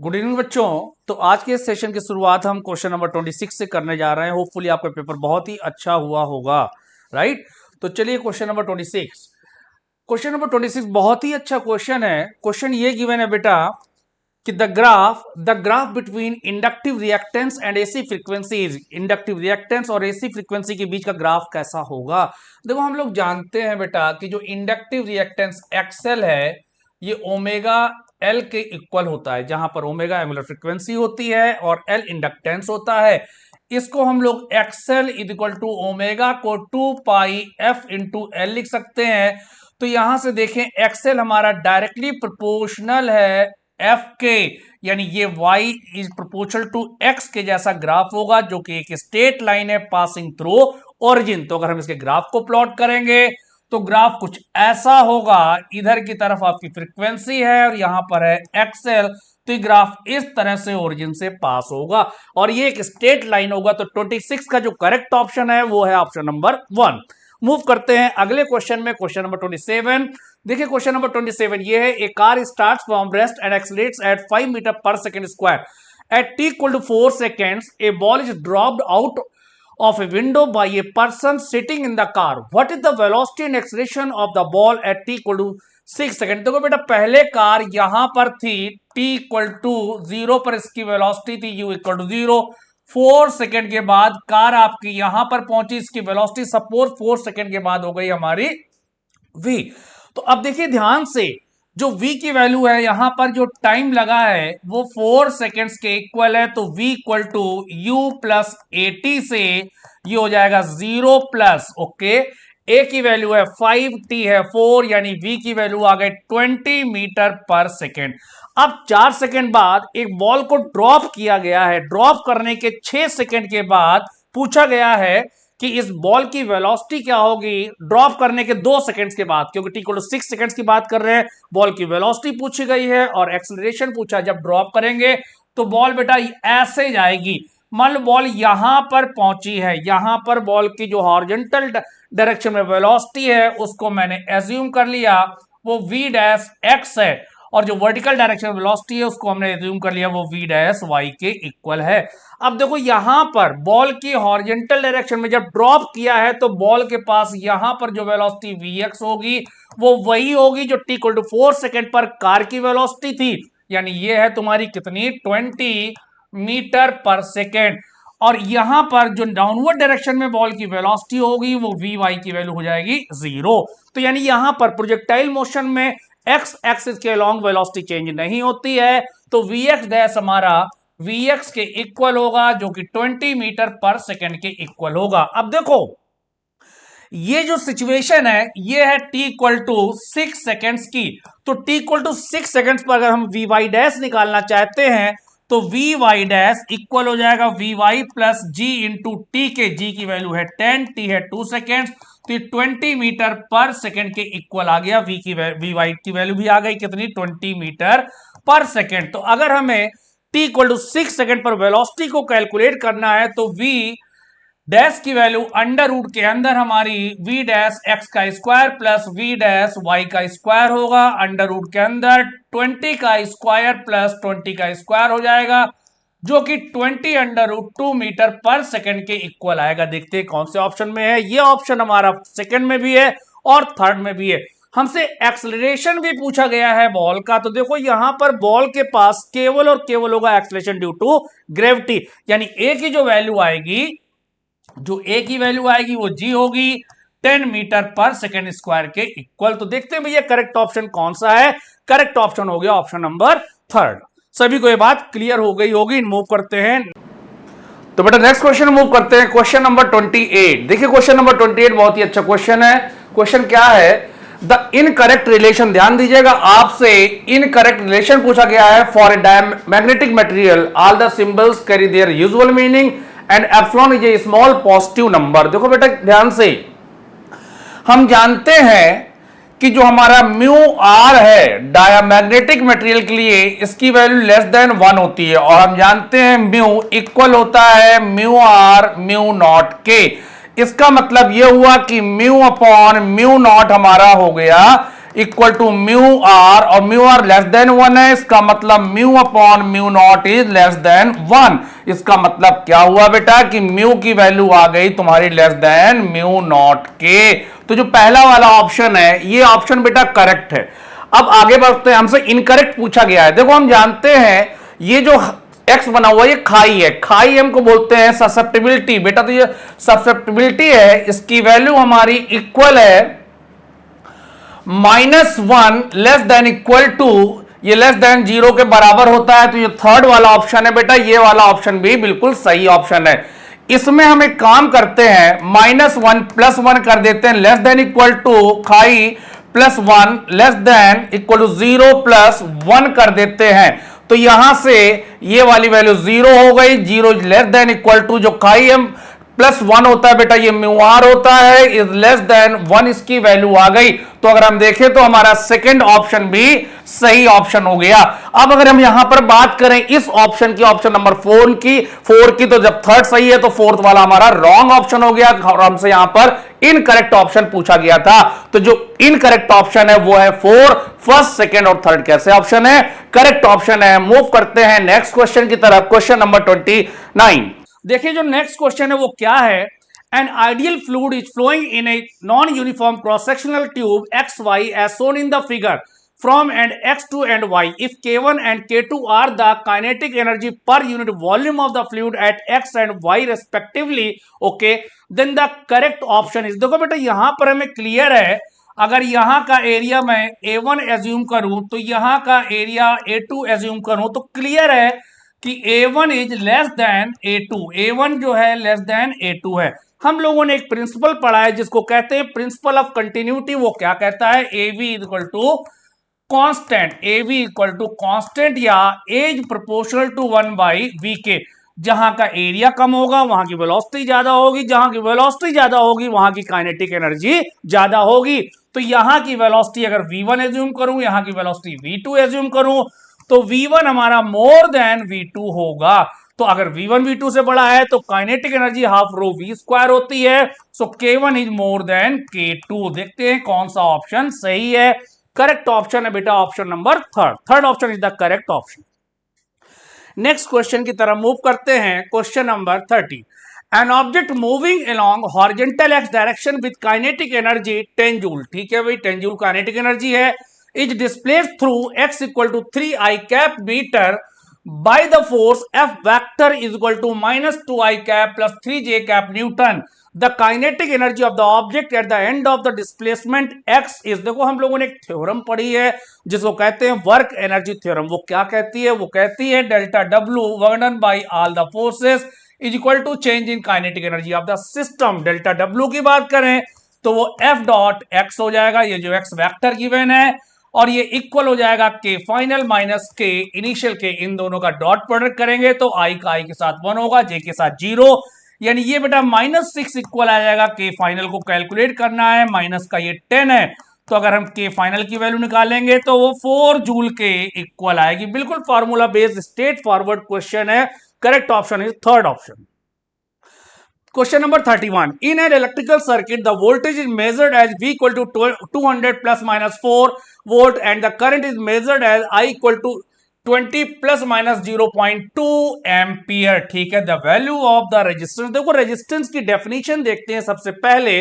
Good evening बच्चों, तो आज के सेशन की शुरुआत हम क्वेश्चन नंबर 26 से करने जा रहे हैं। होपफुली आपका पेपर बहुत ही अच्छा हुआ होगा, राइट। तो चलिए क्वेश्चन नंबर 26, क्वेश्चन नंबर 26 बहुत ही अच्छा क्वेश्चन है। क्वेश्चन ये गिवन है बेटा कि the graph between inductive reactance and AC frequencies, inductive reactance और एसी फ्रीक्वेंसी के बीच का ग्राफ कैसा होगा। देखो हम लोग जानते हैं बेटा कि जो इंडक्टिव रिएक्टेंस एक्सएल है ये ओमेगा एल के इक्वल होता है, जहां पर ओमेगा एंगुलर फ्रीक्वेंसी होती है और एल इंडक्टेंस होता है। इसको हम लोग एक्सएल इक्वल टू ओमेगा को 2πf इंटू एल लिख सकते हैं। तो यहां से देखें एक्सएल हमारा डायरेक्टली प्रोपोर्शनल है एफ के, यानी ये y is proportional to x के जैसा ग्राफ होगा जो कि एक स्ट्रेट लाइन है पासिंग थ्रू ओरिजिन। तो अगर हम इसके ग्राफ को प्लॉट करेंगे तो ग्राफ कुछ ऐसा होगा, इधर की तरफ आपकी फ्रीक्वेंसी है और यहां पर है एक्सएल, तो ये ग्राफ इस तरह से ओरिजिन से पास होगा और ये एक स्ट्रेट लाइन होगा। तो 26 का जो करेक्ट ऑप्शन है वो है ऑप्शन नंबर 1। मूव करते हैं अगले क्वेश्चन में, क्वेश्चन नंबर 27। देखिए क्वेश्चन नंबर 27 ये है, a car starts from rest and accelerates at 5 metre per second square at t equal to 4 seconds. A ball is dropped out of a window by a person sitting in the car. What is the velocity and acceleration of the ball at t equal to 6 seconds? देखो बेटा, पहले कार यहां पर थी t equal to 0 पर, इसकी वेलोसिटी थी u equal to 0। 4 सेकंड के बाद कार आपकी यहां पर पहुंची, इसकी वेलोसिटी सपोज 4 सेकंड के बाद हो गई हमारी v। तो अब देखिए ध्यान से, जो v की वैल्यू है यहां पर जो टाइम लगा है वो 4 सेकेंड्स के इक्वल है। तो v equal to u plus 80 से ये हो जाएगा 0 प्लस, ओके, a की वैल्यू है 5, t है 4, यानी v की वैल्यू आ गई 20 मीटर पर सेकेंड। अब 4 सेकेंड बाद एक बॉल को ड्रॉप किया गया है। ड्रॉप करने के 6 सेकेंड के बाद पूछा गया है कि इस बॉल की वेलोसिटी क्या होगी ड्रॉप करने के 2 सेकंड्स के बाद, क्योंकि t इक्वल टू 6 सेकंड्स की बात कर रहे हैं। बॉल की वेलोसिटी पूछी गई है और एक्सेलरेशन पूछा। जब ड्रॉप करेंगे तो बॉल बेटा ऐसे जाएगी। मान लो बॉल यहां पर पहुंची है, यहां पर बॉल की जो हॉरिजॉन्टल डायरेक्शन में वेलोसिटी है उसको मैंने एज्यूम कर लिया वो v डैश x है, और जो वर्टिकल डायरेक्शन वेलोसिटी है उसको हमने एज्यूम कर लिया वो v डैश y के इक्वल है। अब देखो यहां पर बॉल की हॉरिजॉन्टल डायरेक्शन में जब ड्रॉप किया है तो बॉल के पास यहां पर जो वेलोसिटी vx होगी वो वही होगी जो t इक्वल टू 4 सेकंड पर कार की वेलोसिटी थी, यानी ये है तुम्हारी कितनी 20 मीटर पर सेकेंड। और यहां पर जो डाउनवर्ड डायरेक्शन में बॉल की वेलोसिटी होगी वो vy की वैल्यू हो जाएगी 0। तो यानी यहां पर प्रोजेक्टाइल मोशन में x एक्सिस के अलोंग वेलोसिटी चेंज नहीं होती है, तो vx डैश हमारा vx के इक्वल होगा जो कि 20 मीटर पर सेकेंड के इक्वल होगा। अब देखो ये जो सिचुएशन है ये है t इक्वल टू 6 सेकेंड्स की। तो t इक्वल टू 6 सेकेंड्स पर अगर हम vy डैश निकालना चाहते हैं तो vy डैश इक्वल हो जाएगा vy plus g into T के। g की वैल्यू है 10, t है 2 सेकेंड, तो ये 20 मीटर पर सेकेंड के इक्वल आ गया। vy की वैल्यू भी आ गई कितनी 20 मीटर पर सेकेंड। तो अगर हमें t इक्वल टू 6 सेकेंड पर वेलोसिटी को कैलकुलेट करना है तो v डैश की वैल्यू अंडर रूट के अंदर हमारी v डैश x का square plus v dash y का स्क्वायर होगा। अंडर रूट के अंदर 20 का स्क्वायर प्लस 20 का स्क्वायर हो जाएगा जो कि 20 अंडर रूट 2 मीटर पर सेकेंड के इक्वल आएगा। देखते हैं कौन से ऑप्शन में है। ये ऑप्शन हमारा सेकेंड में भी है और थर्ड में भी है। हमसे एक्सेलरेशन भी पूछा गया है बॉल का, तो देखो यहां पर बॉल के पास केवल और केवल होगा एक्सेलरेशन ड्यू टू ग्रेविटी, यानी a की जो वैल्यू आएगी, जो a की वैल्यू आएगी वो g होगी 10 मीटर पर सेकेंड स्क्वायर के इक्वल। तो देखते हैं भैया करेक्ट ऑप्शन कौन सा है। करेक्ट ऑप्शन हो गया ऑप्शन नंबर थर्ड। सभी को ये बात क्लियर हो गई होगी। मूव करते हैं तो बेटा नेक्स्ट क्वेश्चन मूव करते हैं, क्वेश्चन नंबर 28। देखिए क्वेश्चन नंबर 28 बहुत ही अच्छा क्वेश्चन है। क्वेश्चन क्या है, द इनकरेक्ट रिलेशन, ध्यान दीजिएगा आपसे इनकरेक्ट रिलेशन पूछा गया है for a magnetic material all the symbols carry their usual meaning and epsilon is a small positive number. देखो बेटा ध्यान से, हम जानते हैं कि जो हमारा म्यू आर है डायामैग्नेटिक मटेरियल के लिए इसकी वैल्यू लेस देन 1 होती है, और हम जानते हैं म्यू इक्वल होता है म्यू आर म्यू नॉट के। इसका मतलब यह हुआ कि म्यू अपॉन म्यू नॉट हमारा हो गया इक्वल टू म्यू आर, और म्यू आर लेस देन 1 है। इसका मतलब mu upon mu naught is less than 1। इसका मतलब क्या हुआ बेटा कि म्यू की वैल्यू आ गई तुम्हारी लेस देन म्यू नॉट के। तो जो पहला वाला ऑप्शन है ये ऑप्शन बेटा करेक्ट है। अब आगे बढ़ते हैं, हमसे इनकरेक्ट पूछा गया है। देखो हम जानते हैं ये जो एक्स बना हुआ ये खाई है, खाई हमको बोलते हैं ससेप्टिबिलिटी। बेटा तो ये ससेप्टिबिलिटी है, इसकी वैल्यू हमारी इक्वल है -1 लेस देन इक्वल टू, ये लेस देन 0 के बराबर होता है। तो ये थर्ड वाला ऑप्शन है बेटा, ये वाला ऑप्शन भी बिल्कुल सही ऑप्शन है। इसमें हम एक काम करते हैं -1 + 1 कर देते हैं लेस देन इक्वल टू खाई +1 लेस देन इक्वल टू 0 + 1 कर देते हैं। तो यहां से ये वाली वैल्यू 0 हो गई, 0 लेस देन इक्वल टू जो खाई हम प्लस 1 होता है बेटा, ये म्यू आर होता है, इज लेस देन 1 इसकी वैल्यू आ गई। तो अगर हम देखें तो हमारा सेकंड ऑप्शन भी सही ऑप्शन हो गया। अब अगर हम यहां पर बात करें इस ऑप्शन की, ऑप्शन नंबर 4 की, तो जब थर्ड सही है तो फोर्थ वाला हमारा रॉन्ग ऑप्शन हो गया और हमसे यहां पर इनकरेक्ट ऑप्शन पूछा गया था। तो जो इनकरेक्ट ऑप्शन है वो है 4, फर्स्ट, सेकंड और थर्ड कैसे ऑप्शन है? करेक्ट ऑप्शन है। मूव करते हैं नेक्स्ट क्वेश्चन की तरफ, क्वेश्चन नंबर 29। देखिए जो नेक्स्ट क्वेश्चन है वो क्या है? An ideal fluid is flowing in a non uniform cross sectional tube x y as shown in the figure from and x2 and y. If k1 and k2 are the kinetic energy per unit volume of the fluid at x and y respectively, okay, then the correct option is, देखो बेटा यहां पर हमें क्लियर है, अगर यहां का एरिया मैं a1 एज्यूम करूं तो यहां का एरिया a2 एज्यूम करूं तो क्लियर है कि a1 is less than a2, a1 जो है लेस देन a2 है। हम लोगों ने एक प्रिंसिपल पढ़ा है जिसको कहते हैं प्रिंसिपल ऑफ कंटिन्यूटी। वो क्या कहता है? av equal to constant, av equal to constant या एज प्रोपोर्शनल टू 1/vk। जहां का एरिया कम होगा वहां की वेलोसिटी ज्यादा होगी, जहां की वेलोसिटी ज्यादा होगी वहां की काइनेटिक एनर्जी ज्यादा होगी। तो यहां की वेलोसिटी अगर v1 एज्यूम करूं, यहां की वेलोसिटी v2 एज्यूम करूं, तो v1 हमारा मोर देन v2 होगा। तो अगर v1 v2 से बड़ा है तो kinetic energy half rho v square होती है। सो k1 is more than k2। देखते हैं कौन सा ऑप्शन सही है। करेक्ट ऑप्शन है बेटा option number third option is the correct option. Next question की तरफ मूव करते हैं, क्वेश्चन नंबर 30। An object moving along horizontal x direction with kinetic energy 10 joule, ठीक है भाई 10 जूल काइनेटिक एनर्जी है, is displaced through x equal to 3i cap metre by the force F vector is equal to -2i cap plus 3j cap Newton. The kinetic energy of the object at the end of the displacement x is, देखो हम लोगों ने एक थ्योरम पढ़ी है जिसको कहते हैं वर्क एनर्जी थ्योरम। वो क्या कहती है? वो कहती है delta W work by all the forces is equal to change in kinetic energy of the system. Delta W की बात करें तो वो F डॉट x हो जाएगा, ये जो x वेक्टर गिवन है, और ये इक्वल हो जाएगा के फाइनल माइनस के इनिशियल के, इन दोनों का डॉट प्रोडक्ट करेंगे तो i का i के साथ 1 होगा, j के साथ 0, यानी ये बेटा -6 इक्वल आ जाएगा। के फाइनल को कैलकुलेट करना है, माइनस का ये 10 है, तो अगर हम के फाइनल की वैल्यू निकालेंगे तो वो 4 जूल के इक्वल आएगी। बिल्कुल formula based straightforward question है। Correct option is third option. Question number 31. In an electrical circuit, the voltage is measured as V equal to 200 plus minus 4 volt and the current is measured as I equal to 20 plus minus 0.2 ampere, ठीक है। The value of the resistance, देखो रेजिस्टेंस की डेफिनेशन देखते हैं सबसे पहले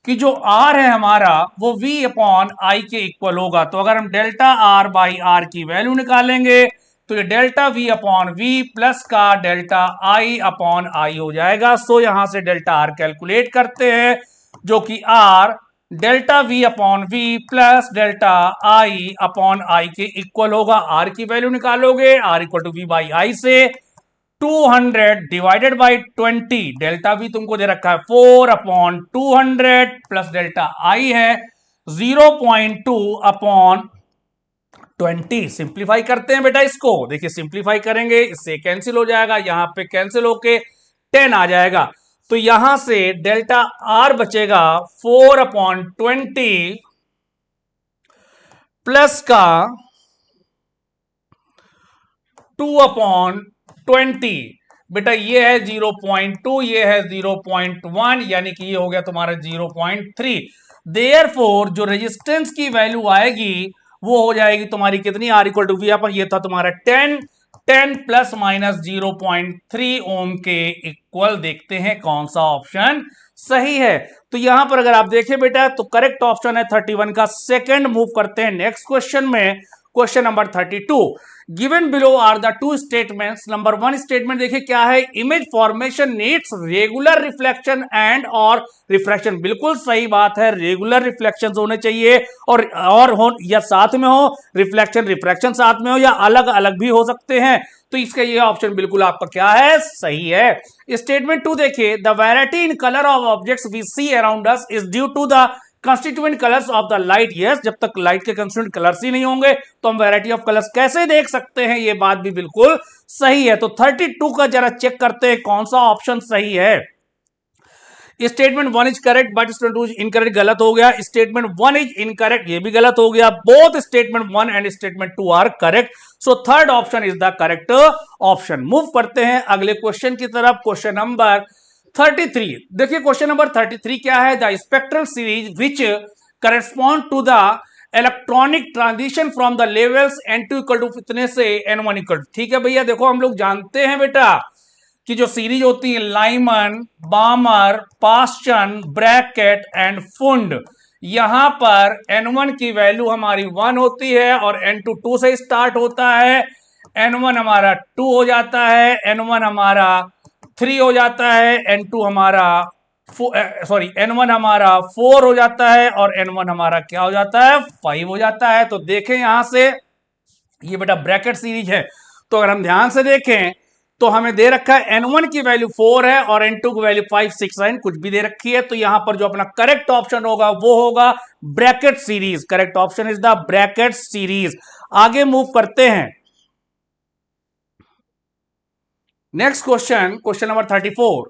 कि जो R है हमारा वो V अपॉन I के इक्वल होगा। तो अगर हम डेल्टा R बाई R की वैल्यू निकालेंगे तो ये delta V upon V plus का डेल्टा I अपॉन I हो जाएगा। सो यहां से डेल्टा R कैलकुलेट करते हैं जो कि R delta V upon V plus delta I upon I के इक्वल होगा। R की वैल्यू निकालोगे, R equal to V by I से 200 डिवाइडेड बाई 20, डेल्टा V तुमको दे रखा है 4 अपॉन 200 प्लस डेल्टा I है 0.2 अपॉन 20। सिंप्लीफाई करते हैं बेटा इसको, देखिए सिंप्लीफाई करेंगे, इससे कैंसिल हो जाएगा, यहां पे कैंसिल होके 10 आ जाएगा। तो यहां से डेल्टा R बचेगा 4 अपॉन 20 प्लस का 2 अपॉन 20। बेटा ये है 0.2, ये है 0.1, यानी कि ये हो गया तुम्हारा 0.3। देयरफॉर जो रेजिस्टेंस की वैल्यू आएगी वो हो जाएगी तुम्हारी कितनी? R इक्वल टू V अपन, ये था तुम्हारा 10 प्लस माइनस 0.3 ओम के इक्वल। देखते हैं कौन सा ऑप्शन सही है। तो यहां पर अगर आप देखें बेटा तो करेक्ट ऑप्शन है 31 का सेकंड। मूव करते हैं नेक्स्ट क्वेश्चन में, question number 32। Given below are the two statements. Number 1 statement देखिए क्या है? Image formation needs regular reflection and और रिफ्रैक्शन। बिल्कुल सही बात है, रेगुलर रिफ्लेक्शन होने चाहिए और हो या साथ में हो, रिफ्रैक्शन साथ में हो या अलग अलग भी हो सकते हैं। तो इसका ये ऑप्शन बिल्कुल आपका क्या है? सही है। स्टेटमेंट 2 देखिए, the variety in colour of objects we see around us is due to the constituent colours of the light. Yes, जब तक लाइट के कंस्टिट्यूएंट कलर्स ही नहीं होंगे तो हम वैरायटी ऑफ कलर्स कैसे देख सकते हैं? ये बात भी बिल्कुल सही है। तो 32 का जरा चेक करते हैं कौन सा ऑप्शन सही है। Statement 1 is correct but statement 2 is incorrect, गलत हो गया। स्टेटमेंट 1 इज इनकरेक्ट, ये भी गलत हो गया। Both statement 1 and statement 2 are correct, so third option is the correct option. Move करते हैं अगले क्वेश्चन की तरफ, क्वेश्चन नंबर 33। देखिए क्वेश्चन नंबर 33 क्या है, the spectral series which correspond to the electronic transition from the levels n2 equal to कितने से n1 इक्वल। ठीक है भैया, देखो हम लोग जानते हैं बेटा कि जो सीरीज होती है Lyman, Balmer, Paschen, Brackett and Pfund, यहां पर n1 की वैल्यू हमारी 1 होती है और n2 2 से स्टार्ट होता है, n1 हमारा 2 हो जाता है, n1 हमारा 3 हो जाता है, n2 हमारा n1 हमारा 4 हो जाता है और n1 हमारा क्या हो जाता है, 5 हो जाता है। तो देखें यहां से ये बेटा ब्रैकेट सीरीज है, तो अगर हम ध्यान से देखें तो हमें दे रखा है n1 की वैल्यू 4 है और n2 की वैल्यू 5, 6, 9 कुछ भी दे रखी है। तो यहां पर जो अपना करेक्ट ऑप्शन होगा वो होगा Brackett series. Correct option is the Brackett series. आगे मूव करते हैं next question, question number 34।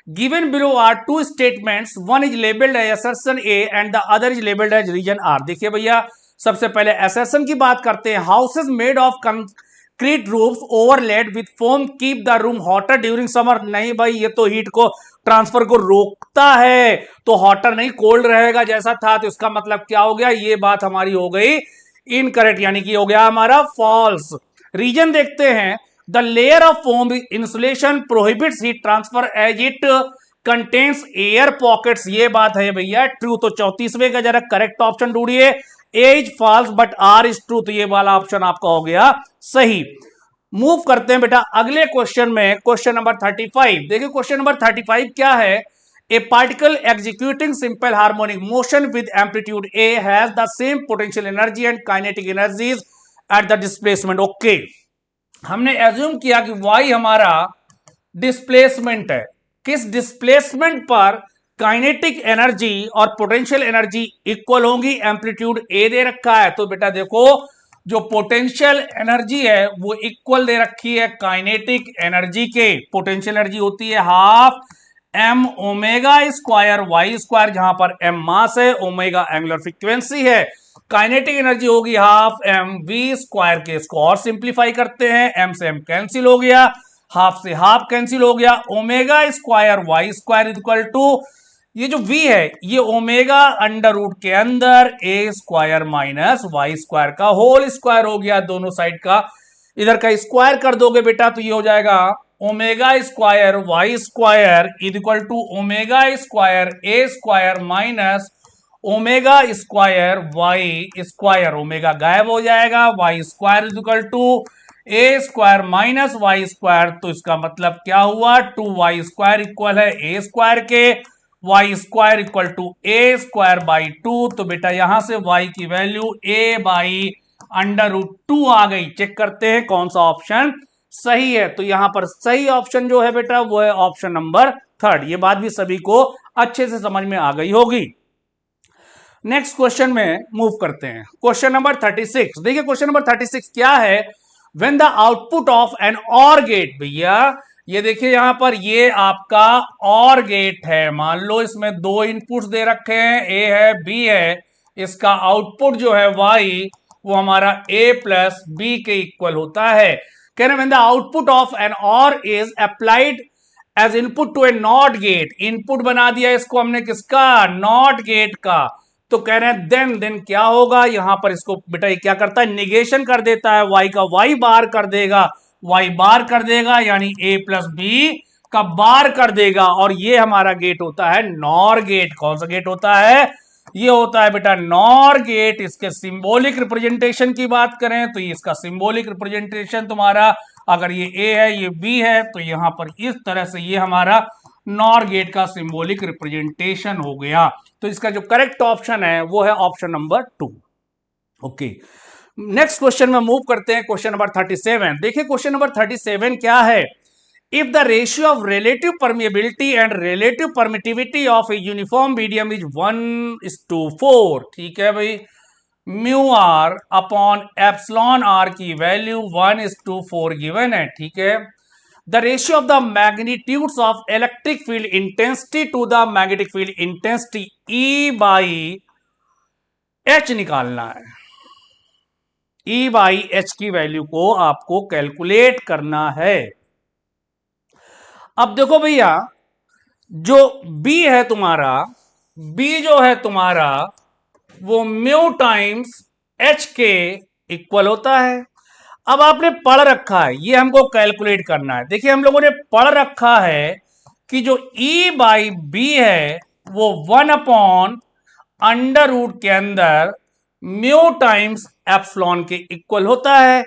Given below are two statements, one is labelled as assertion A and the other is labelled as reason R. देखिए भैया सबसे पहले असर्शन की बात करते हैं। Houses made of concrete roofs overlaid with foam keep the room hotter during summer. नहीं भाई, ये तो हीट को ट्रांसफर को रोकता है, तो हॉटर नहीं कोल्ड रहेगा जैसा था। तो इसका मतलब क्या हो गया, ये बात हमारी हो गई इनकरेक्ट, यानी कि हो गया हमारा फॉल्स। रीजन देखते हैं, the layer of foam insulation prohibits heat transfer as it contains air pockets, ये बात है भैया ट्रू। तो 34वें का जरा करेक्ट ऑप्शन ढूंढिए। A is false but R is true, तो ये वाला ऑप्शन आपका हो गया सही। मूव करते हैं बेटा अगले क्वेश्चन में, क्वेश्चन नंबर 35। देखिए क्वेश्चन नंबर 35 क्या है, ए particle executing simple harmonic motion with amplitude A has the same potential energy and kinetic energies at the displacement. Okay, हमने एज्यूम किया कि y हमारा डिस्प्लेसमेंट है, किस डिस्प्लेसमेंट पर काइनेटिक एनर्जी और पोटेंशियल एनर्जी इक्वल होंगी, एम्पलीट्यूड a दे रखा है। तो बेटा देखो जो पोटेंशियल एनर्जी है वो इक्वल दे रखी है काइनेटिक एनर्जी के। पोटेंशियल एनर्जी होती है half m omega square y square, जहां पर m मास है, ओमेगा एंगुलर फ्रीक्वेंसी है। काइनेटिक एनर्जी होगी हाफ m v स्क्वायर के। इसको और सिंप्लीफाई करते हैं, m से m कैंसिल हो गया, हाफ से हाफ कैंसिल हो गया, omega square y square equal to ये जो v है ये ओमेगा अंडर रूट के अंदर a square minus y square का होल स्क्वायर हो गया। दोनों साइड का इधर का स्क्वायर कर दोगे बेटा तो ये हो जाएगा omega square y square equal to omega square a square minus omega square y square. Omega गायब हो जाएगा, y square equal to a square minus y square. तो इसका मतलब क्या हुआ, 2y स्क्वायर इक्वल है ए स्क्वायर के, y square equal to a square by 2। तो बेटा यहां से y की वैल्यू a बाई अंडर रूट 2 आ गई। चेक करते हैं कौन सा ऑप्शन सही है। तो यहां पर सही ऑप्शन जो है बेटा वो है ऑप्शन नंबर 3। ये बात भी सभी को अच्छे से समझ में आ गई होगी। नेक्स्ट क्वेश्चन में मूव करते हैं, क्वेश्चन नंबर 36। देखिए क्वेश्चन नंबर 36 क्या है, when the output of NOR gate, भैया ये देखिए यहां पर ये आपका ऑर गेट है। मान लो इसमें दो इनपुट्स दे रखे हैं, ए है बी है, इसका आउटपुट जो है वाई वो हमारा ए प्लस बी के इक्वल होता है। कह रहे हैं when the output of NOR is applied as input to a NOT gate, input बना दिया इसको हमने किसका, नॉट गेट का। तो कह रहे हैं देन क्या होगा, यहां पर इसको बेटा क्या करता है, निगेशन कर देता है, y का y बार कर देगा, y बार कर देगा यानी a प्लस बी का बार कर देगा। और ये हमारा गेट होता है नॉर गेट। कौन सा गेट होता है, ये होता है बेटा नॉर गेट। इसके सिंबॉलिक रिप्रेजेंटेशन की बात करें तो ये इसका सिंबॉलिक रिप्रेजेंटेशन तुम्हारा, अगर ये a है ये b है तो यहां पर इस तरह से ये हमारा नॉर गेट का सिंबॉलिक रिप्रेजेंटेशन हो गया। तो इसका जो करेक्ट ऑप्शन है वो है option number 2। Okay, next question में मूव करते हैं, क्वेश्चन नंबर 37। देखिए क्वेश्चन नंबर 37 क्या है, if the ratio of relative permeability and relative permittivity of a uniform medium is 1:4। ठीक है भाई, mu r upon epsilon r की वैल्यू 1:4 गिवन है। ठीक है, the ratio of the magnitudes of electric field intensity to the magnetic field intensity E by H निकालना है। E by H की वैल्यू को आपको कैलकुलेट करना है। अब देखो भैया, जो B है तुम्हारा, B जो है तुम्हारा वो म्यू टाइम्स H के इक्वल होता है। अब आपने पढ़ रखा है, ये हमको कैलकुलेट करना है। देखिए हम लोगों ने पढ़ रखा है कि जो E बाई बी है वो 1 अंडर रूट के अंदर म्यू टाइम्स एप्सिलॉन के इक्वल होता है।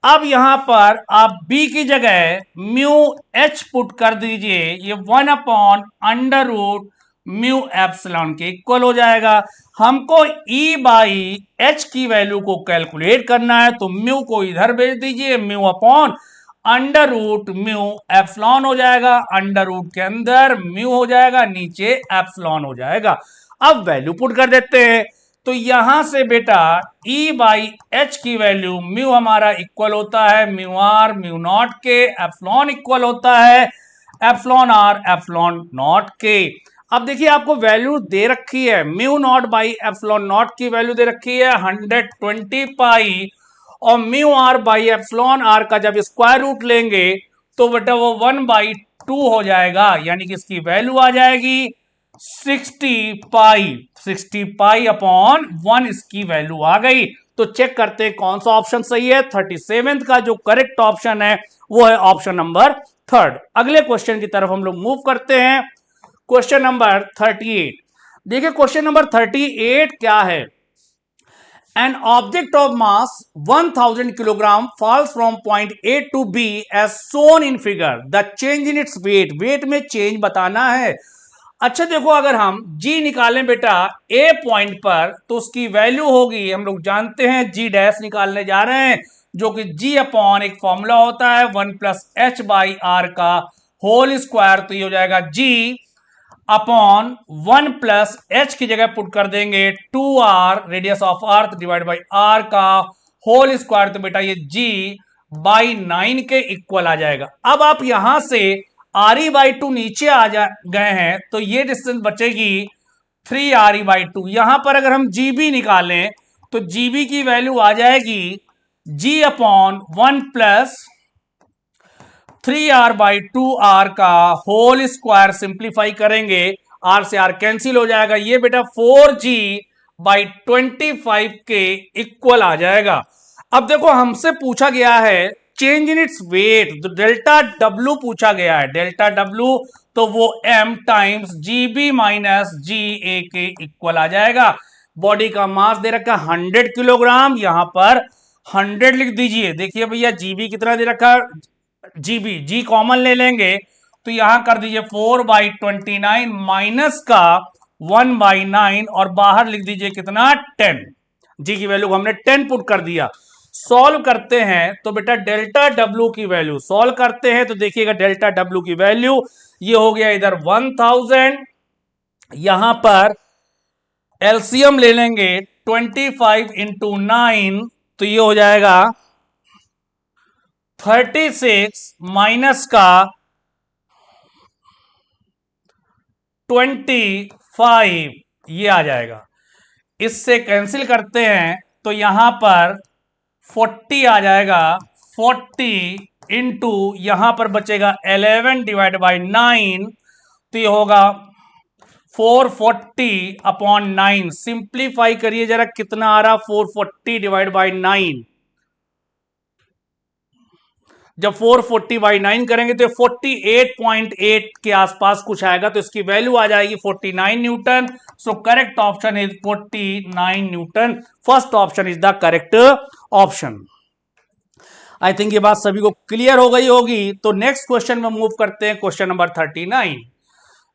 अब यहां पर आप B की जगह म्यू H पुट कर दीजिए, ये 1 अंडर रूट म्यू एप्सिलॉन के इक्वल हो जाएगा। हमको E बाई H की वैल्यू को कैलकुलेट करना है, तो म्यू को इधर भेज दीजिए, mu upon under root mu epsilon हो जाएगा। अंडर रूट के अंदर म्यू हो जाएगा, नीचे एप्सिलॉन हो जाएगा। अब वैल्यू पुट कर देते हैं, तो यहां से बेटा E बाई H की वैल्यू म्यू हमारा इक्वल होता है म्यू आर म्यू नॉट के, एप्सिलॉन इक्वल होता है एप्सिलॉन आर एप्सिलॉन नॉट के। अब देखिए आपको वैल्यू दे रखी है, mu naught by epsilon naught की वैल्यू दे रखी है 120 पाई, और mu R by epsilon R का जब स्क्वायर रूट लेंगे तो बेटा वो 1/2 हो जाएगा, यानी कि इसकी वैल्यू आ जाएगी 60 पाई अपॉन 1 इसकी वैल्यू आ गई। तो चेक करते हैं कौन सा ऑप्शन सही है। 37 का जो करेक्ट ऑप्शन है वो है ऑप्शन नंबर 3। अगले क्वेश्चन की तरफ हम लोग मूव करते हैं। Question number 38। देखिए क्वेश्चन नंबर 38 क्या है। An object of mass 1000 kilogram falls from point A to B as shown in figure. The change in its weight. weight में चेंज बताना है। अच्छा देखो, अगर हम G निकालें बेटा A पॉइंट पर, तो उसकी वैल्यू होगी, हम लोग जानते हैं G डैश निकालने जा रहे हैं, जो कि G अपॉन एक फॉर्मूला होता है 1 प्लस H बाई आर का होल स्क्वायर। तो ये हो जाएगा G अपॉन 1 प्लस H की जगह पुट कर देंगे 2r radius of earth divide by r का होल स्क्वायर। तो बेटा ये G बाई 9 के इक्वल आ जाएगा। अब आप यहां से re/2 नीचे आ गए हैं, तो ये डिस्टेंस बचेगी 3re/2। यहां पर अगर हम GB निकालें तो GB की वैल्यू आ जाएगी G अपॉन 1 प्लस 3r/2r का होल स्क्वायर। सिंप्लीफाई करेंगे, r से r कैंसिल हो जाएगा, ये बेटा 4g/25 के इक्वल आ जाएगा। अब देखो हमसे पूछा गया है चेंज इन इट्स वेट, तो डेल्टा W पूछा गया है। डेल्टा W तो वो m times GB minus GA के इक्वल आ जाएगा। बॉडी का मास दे रखा 100 किलोग्राम, यहां पर 100 लिख दीजिए। देखिए भैया GB कितना दे रखा, G कॉमन ले लेंगे, तो यहां कर दीजिए 4/29 माइनस का 1/9 और बाहर लिख दीजिए कितना 10। G की वैल्यू हमने 10 पुट कर दिया। सॉल्व करते हैं तो बेटा डेल्टा W की वैल्यू सॉल्व करते हैं तो देखिएगा डेल्टा W की वैल्यू ये हो गया इधर 1000, यहां पर एलसीएम ले लेंगे 25 इंटू 9, तो ये हो जाएगा 36 माइनस का 25, ये आ जाएगा। इससे कैंसिल करते हैं तो यहां पर 40 आ जाएगा, 40 इंटू यहां पर बचेगा 11 डिवाइड बाई 9, तो ये होगा 440 अपॉन 9। सिंप्लीफाई करिए जरा, कितना आ रहा 440 डिवाइड बाई 9। जब 440/9 करेंगे तो 48.8 के आसपास कुछ आएगा, तो इसकी वैल्यू आ जाएगी 49 Newton. So correct option is 49 Newton. First option is the correct option. I think ये बात सभी को क्लियर हो गई होगी। तो नेक्स्ट क्वेश्चन में मूव करते हैं, क्वेश्चन नंबर 39।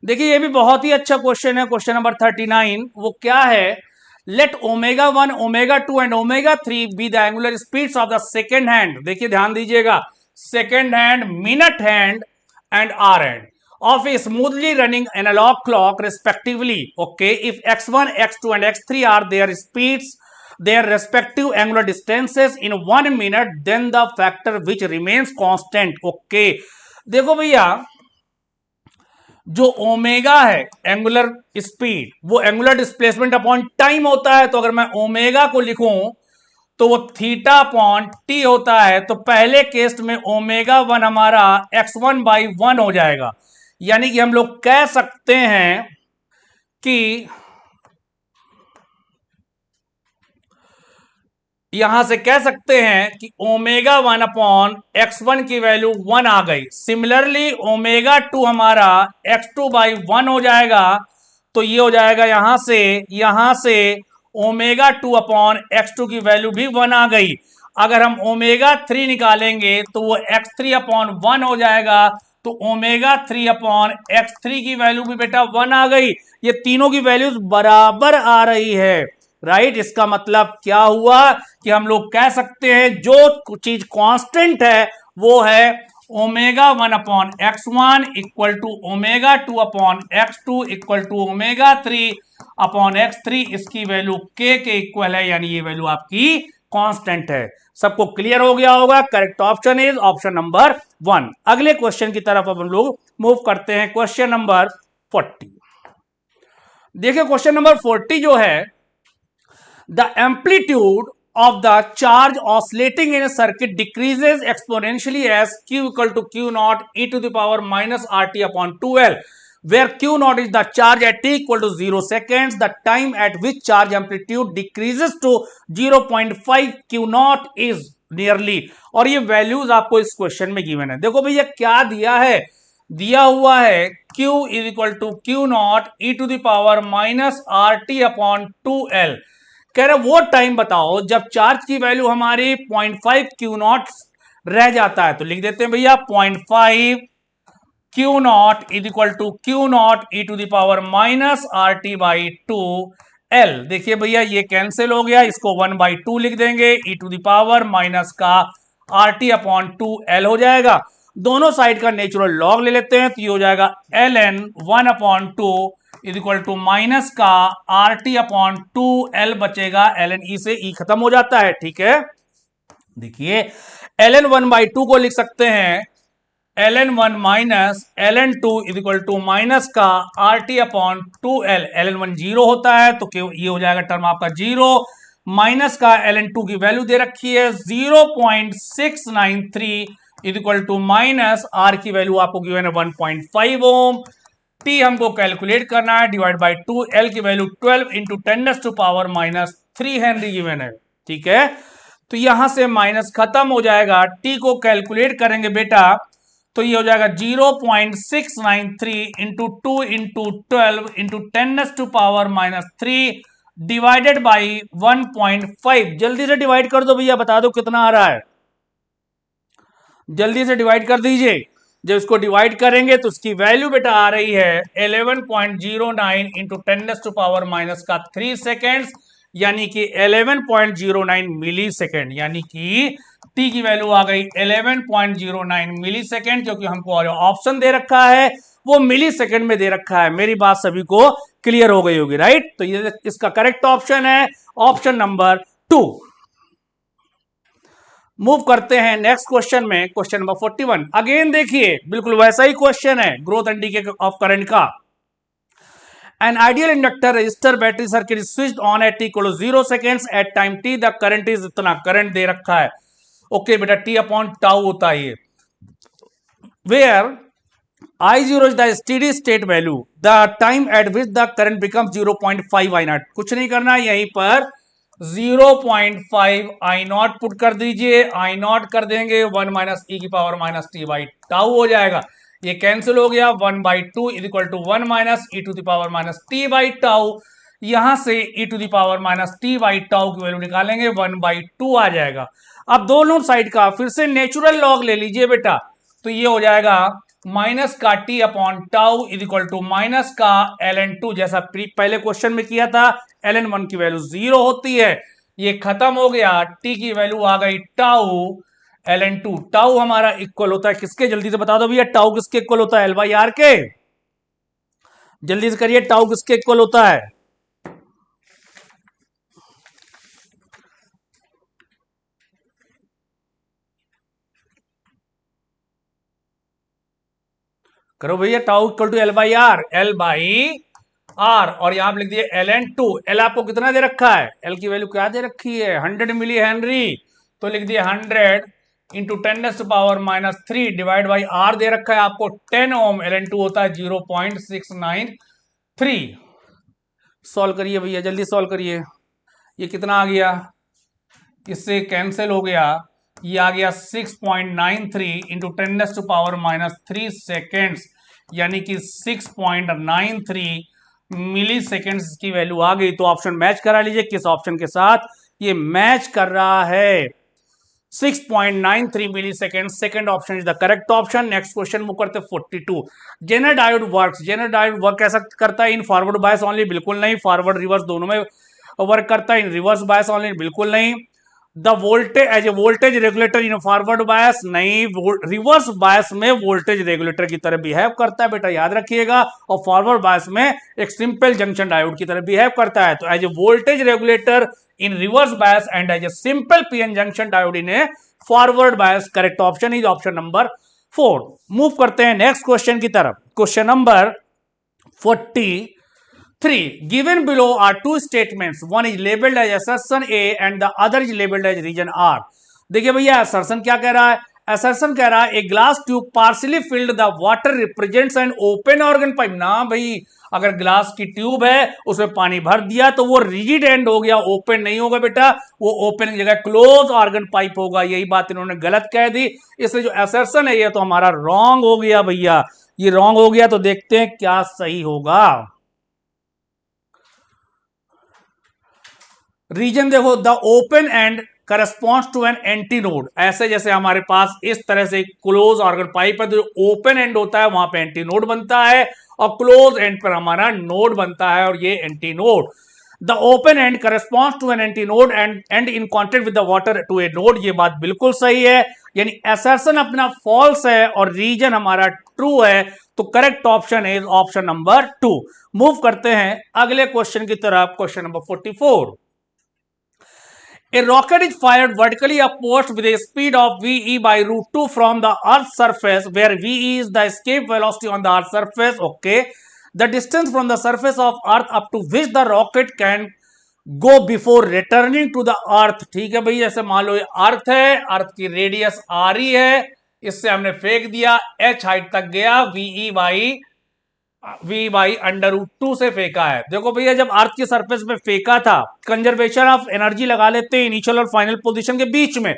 देखिए ये भी बहुत ही अच्छा क्वेश्चन है। क्वेश्चन नंबर 39 वो क्या है, लेट ω1, ω2 एंड ω3 be the angular speeds of the second hand. देखिए ध्यान दीजिएगा, second hand, minute hand and hour hand of a smoothly running analog clock respectively. Okay, if x1, x2 and x3 are their speeds, their respective angular distances in 1 minute, then the factor which remains constant. Okay, देखो भैया, जो ओमेगा है एंगुलर स्पीड, वो एंगुलर डिस्प्लेसमेंट अपॉन टाइम होता है। तो अगर मैं ओमेगा को लिखूं तो वो थीटा अपॉन टी होता है। तो पहले केस में ओमेगा वन हमारा x1/1 हो जाएगा। यानी कि हम लोग कह सकते हैं कि यहां से कह सकते हैं कि ओमेगा वन अपॉन x1 की वैल्यू 1 आ गई। सिमिलरली ओमेगा टू हमारा x2/1 हो जाएगा। तो ये हो जाएगा यहां से ओमेगा टू अपॉन x2 की वैल्यू भी 1 आ गई। अगर हम ओमेगा थ्री निकालेंगे तो वो x3/1 हो जाएगा। तो ओमेगा थ्री अपॉन x3 की वैल्यू भी बेटा 1 आ गई। ये तीनों की वैल्यूज बराबर आ रही है, राइट। इसका मतलब क्या हुआ कि हम लोग कह सकते हैं जो चीज कांस्टेंट है वो है omega one upon x1 equal to omega two upon x2 equal to omega three upon x3। इसकी वैल्यू k के इक्वल है, यानी ये वैल्यू आपकी कांस्टेंट है। सबको क्लियर हो गया होगा। Correct option is option number 1। अगले क्वेश्चन की तरफ अब हम लोग मूव करते हैं। Question number 40। देखिए क्वेश्चन नंबर 40 जो है, the amplitude of the charge oscillating in a circuit decreases exponentially as q equal to q naught e to the power minus rt upon 2l, where q naught is the charge at t equal to 0 seconds, the time at which charge amplitude decreases to 0.5 q naught is nearly। और ये वैल्यूज आपको इस क्वेश्चन में गिवन है। देखो भैया क्या दिया है, दिया हुआ है q is equal to q naught E to the power minus R T upon 2l। कह रहे वो टाइम बताओ जब चार्ज की वैल्यू हमारी 0.5 क्यू नॉट रह जाता है। तो लिख देते हैं भैया 0.5 Q naught is equal to Q naught E to the power minus R T by two L. देखिए भैया ये कैंसिल हो गया, इसको 1/2 लिख देंगे, ई टू दावर माइनस का आर टी अपॉन 2l हो जाएगा। दोनों साइड का नेचुरल लॉग ले लेते हैं, तो ये हो जाएगा L N 1/2 is equal to minus का आर टी अपॉन 2l बचेगा। एल एन ई से ई खत्म हो जाता है, ठीक है। देखिए एल एन 1/2 को लिख सकते हैं ln 1 minus ln 2 is equal to minus का R T upon 2l। ln 1 zero होता है तो ये हो जाएगा टर्म आपका जीरो, माइनस का ln 2 की वैल्यू दे रखी है 0.693 is equal to minus R की वैल्यू आपको गिवन है 1.5 ओम। टी हमको कैलकुलेट करना है, डिवाइड बाई 2, एल की वैल्यू 12 इंटू 10⁻³ हेनरी गिवन है, ठीक है। तो यहां से माइनस खत्म हो जाएगा, टी को कैलकुलेट करेंगे बेटा तो ये हो जाएगा 0.693 into 2 into 12 into 10⁻³ divided by 1.5। जल्दी से डिवाइड कर दो भैया, बता दो कितना आ रहा है, जल्दी से डिवाइड कर दीजिए। जब इसको डिवाइड करेंगे तो उसकी वैल्यू बेटा आ रही है 11.09 इंटू 10⁻³ सेकेंड्स, यानी कि 11.09 मिली सेकेंड। यानी कि टी की वैल्यू आ गई 11.09 मिली सेकेंड, क्योंकि हमको ऑप्शन दे रखा है वो मिली सेकेंड में दे रखा है। मेरी बात सभी को क्लियर हो गई होगी, राइट। तो ये इसका करेक्ट ऑप्शन है ऑप्शन नंबर 2। मूव करते हैं नेक्स्ट क्वेश्चन में, क्वेश्चन नंबर 41। अगेन देखिए बिल्कुल वैसा ही क्वेश्चन है growth and DK of current का। An ideal inductor resistor battery circuit is switched on at t equal to 0 seconds at time t, the current is इतना करंट दे रखा है, ओके बेटा t अपॉन टाउ होता है ये, where I0 is the steady state value, the time at which the current becomes 0.5 I0। कुछ नहीं करना, यहीं पर 0.5 I0 पुट कर दीजिए, I0 कर देंगे 1 माइनस ई की power minus T by tau हो जाएगा। ये कैंसिल हो गया, 1/2 is equal to 1 minus E to the power minus T by tau. यहां से E to the power minus T by tau की वैल्यू निकालेंगे 1/2 आ जाएगा। अब दोनों साइड का फिर से नेचुरल लॉग ले लीजिए बेटा, तो ये हो जाएगा माइनस का T upon tau is equal to minus का ln 2, जैसा पहले क्वेश्चन में किया था। ln 1 की वैल्यू 0 होती है, ये खत्म हो गया, टी की वैल्यू आ गई टाउ ln 2। टाउ हमारा इक्वल होता है किसके, जल्दी से बता दो भैया, टाउ किसके इक्वल होता है, L/R के, जल्दी से करिए, टाउ किसके इक्वल होता है। करो भैया, tau equal to L by R, और यहां पर लिख दिए ln2। एल आपको कितना दे रखा है, एल की वैल्यू क्या दे रखी है 100 मिली हेनरी, तो लिख दिए 100 इंटू 10⁻³ डिवाइड बाई आर दे रखा है आपको 10 ओम, ln2 होता है 0.693। सॉल्व करिए भैया, जल्दी सॉल्व करिए। ये कितना आ गया, इससे कैंसिल हो गया, ये आ गया 6.93 इंटू 10⁻³ सेकेंड्स, यानी कि 6.93 मिली सेकेंड्स की वैल्यू आ गई। तो ऑप्शन मैच करा लीजिए, किस ऑप्शन के साथ, ये मैच कर रहा है 6.93 millisecond. Second option is the correct option. Next question move करते 42। Zener diode works, Zener diode work कैसा करता है, इन फॉरवर्ड बायस ओनली, बिल्कुल नहीं, फॉरवर्ड रिवर्स दोनों में वर्क करता है, इन रिवर्स बायस ओनली, बिल्कुल नहीं। The voltage as a voltage regulator in forward bias, नहीं, रिवर्स बायस में वोल्टेज रेगुलेटर की तरह बिहेव करता है बेटा, याद रखिएगा। और फॉरवर्ड बायस में एक सिंपल जंक्शन डायोड की तरह बिहेव करता है। तो as a voltage regulator in reverse bias and as a simple PN junction diode in a forward bias, correct option is option number 4। Move करते हैं नेक्स्ट क्वेश्चन की तरफ। Question number 43. Given below are two statements. One is labeled as assertion A and the other is labeled as region R. देखिए भैया, assertion क्या कह रहा है, assertion कह रहा है a glass tube partially filled the water represents an open organ pipe। ना भाई, अगर ग्लास की ट्यूब है उसमें पानी भर दिया तो वो रिजिड एंड हो गया, ओपन नहीं होगा बेटा, वो ओपन की जगह क्लोज ऑर्गन पाइप होगा। यही बात इन्होंने गलत कह दी, इसलिए जो assertion है ये तो हमारा रॉन्ग हो गया भैया, ये रॉन्ग हो गया। तो देखते हैं क्या सही होगा। रीजन देखो, the open end corresponds to an anti node, ऐसे जैसे हमारे पास इस तरह से क्लोज ऑर्गन पाइप है, तो जो ओपन एंड होता है वहां पे एंटी नोड बनता है और क्लोज एंड पर हमारा नोड बनता है, और ये anti node. The open end corresponds to an anti node and in contact with the water to a node, ये बात बिल्कुल सही है, यानी असर्शन अपना फॉल्स है और रीजन हमारा ट्रू है। तो correct option is option number 2। Move करते हैं अगले क्वेश्चन की तरफ। Question number 44। A rocket is fired vertically upwards with a speed of VE by √2 from the Earth's surface, where VE is the escape velocity on the Earth's surface. Okay. The distance from the surface of Earth up to which the rocket can go before returning to the Earth. ठीक है भाई, जैसे मान लो ये अर्थ है, अर्थ की रेडियस RE है, इससे हमने फेंक दिया, H हाइट तक गया, V बाई √2 से फेंका है। देखो भैया, जब अर्थ की सरफेस पे फेंका था, कंजर्वेशन ऑफ एनर्जी लगा लेते हैं इनिशियल और फाइनल पोजीशन के बीच में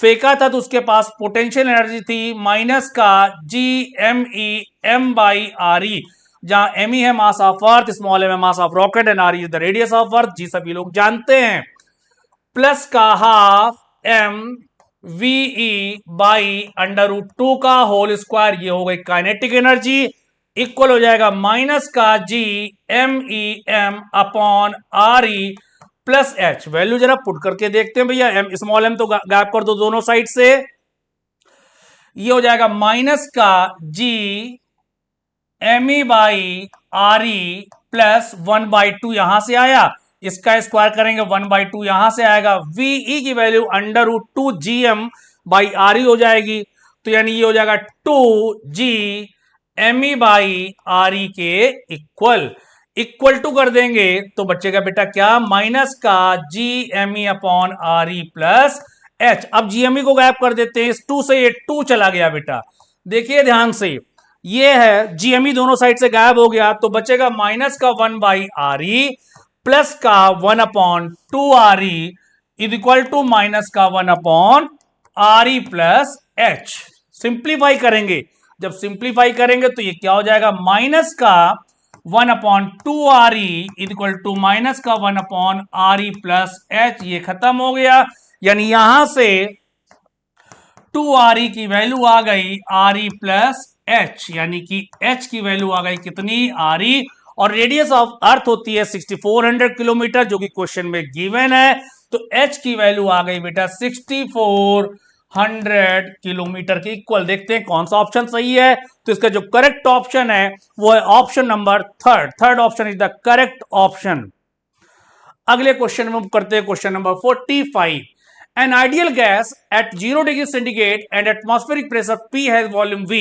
फेंका था, तो उसके पास पोटेंशियल एनर्जी थी माइनस का GME m बाई RE, जहां ME है mass of Earth, small m है mass of rocket and RE is the radius of Earth, जी सभी लोग जानते हैं, प्लस का हाफ m VE बाई √2 का होल स्क्वायर, ये हो गई काइनेटिक एनर्जी, इक्वल हो जाएगा माइनस का GMEm upon RE plus H। Value जरा पुट करके देखते हैं भैया, m स्मॉल m तो गैप कर दो दोनों साइड से, ये हो जाएगा माइनस का GME बाई RE प्लस 1/2 यहां से आया, इसका स्क्वायर करेंगे 1/2 यहां से आएगा, VE की वैल्यू √2 GM बाई RE हो जाएगी, तो यानी ये हो जाएगा 2G ME बाई RE के इक्वल टू कर देंगे तो बचेगा बेटा क्या, माइनस का GME upon RE plus H। अब GME को गायब कर देते हैं, इस 2 से ये 2 चला गया बेटा, देखिए ध्यान से, ये है GME दोनों साइड से गायब हो गया, तो बचेगा माइनस का 1 बाई RE प्लस का 1 upon 2 RE is equal to minus का 1 upon RE plus H। Simplify करेंगे, जब सिंप्लीफाई करेंगे तो ये क्या हो जाएगा, माइनस का 1 upon 2 RE equal to minus का 1 अपॉन RE प्लस H, ये खत्म हो गया, यानी यहां से 2 RE की वैल्यू आ गई RE प्लस H, यानी कि H की वैल्यू आ गई कितनी, RE, और रेडियस ऑफ अर्थ होती है 6400 किलोमीटर जो कि क्वेश्चन में गिवन है, तो H की वैल्यू आ गई बेटा 6400 किलोमीटर के इक्वल। देखते हैं कौन सा ऑप्शन सही है, तो इसका जो करेक्ट ऑप्शन है वो है option number third option is the correct option. अगले क्वेश्चन में करते हैं question number 45। An ideal gas at 0 degree centigrade and atmospheric pressure P has volume V,